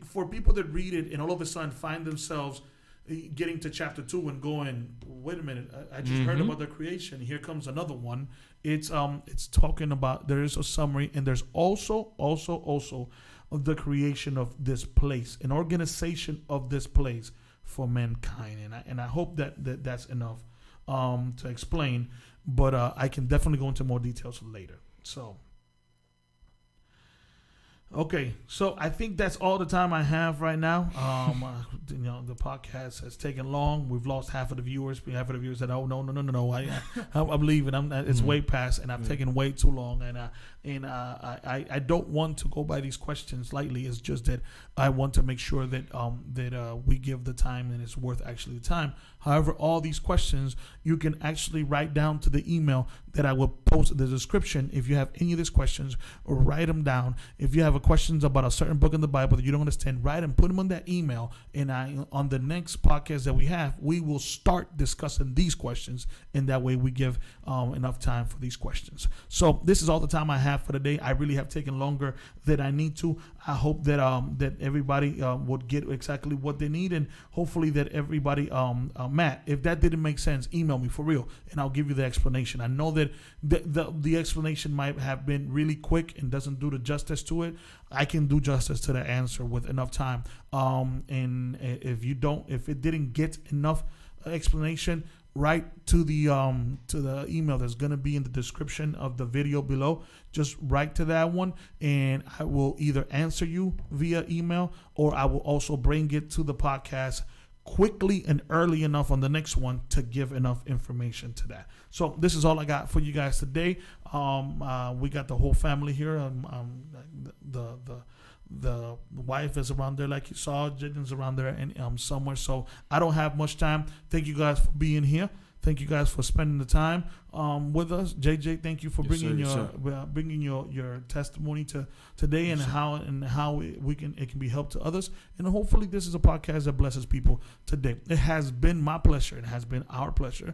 for people that read it and all of a sudden find themselves getting to chapter 2 and going, wait a minute, I just heard about the creation. Here comes another one. It's talking about, there is a summary, and there's also of the creation of this place, an organization of this place for mankind. And I hope that's enough to explain, but I can definitely go into more details later. So okay, so I think that's all the time I have right now. The podcast has taken long. We've lost half of the viewers. Half of the viewers said, "Oh no, I'm leaving. It's way past, and I've taken way too long." And I don't want to go by these questions lightly. It's just that I want to make sure that we give the time and it's worth actually the time. However, all these questions you can actually write down to the email that I will post in the description. If you have any of these questions, or write them down. If you have questions about a certain book in the Bible that you don't understand, write them, put them on that email, and on the next podcast that we have, we will start discussing these questions, and that way we give enough time for these questions. So this is all the time I have for today. I really have taken longer than I need to. I hope that everybody would get exactly what they need, and hopefully that everybody, Matt, if that didn't make sense, email me for real, and I'll give you the explanation. I know that the explanation might have been really quick and doesn't do the justice to it. I can do justice to the answer with enough time. And if it didn't get enough explanation, write to the email that's going to be in the description of the video below. Just write to that one, and I will either answer you via email, or I will also bring it to the podcast quickly and early enough on the next one to give enough information to that. So this is all I got for you guys today. We got the whole family here. The wife is around there, like you saw. Jaden's around there and somewhere. So I don't have much time. Thank you guys for being here. Thank you guys for spending the time with us. JJ, thank you for bringing your testimony to today, and how it can be helped to others. And hopefully this is a podcast that blesses people today. It has been my pleasure. It has been our pleasure.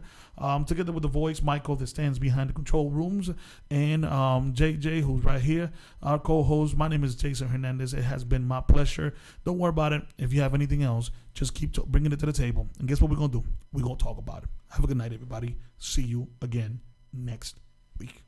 Together with the voice, Michael, that stands behind the control rooms, and JJ, who's right here, our co-host. My name is Jason Hernandez. It has been my pleasure. Don't worry about it. If you have anything else, just keep bringing it to the table. And guess what we're going to do? We're going to talk about it. Have a good night, everybody. See you again next week.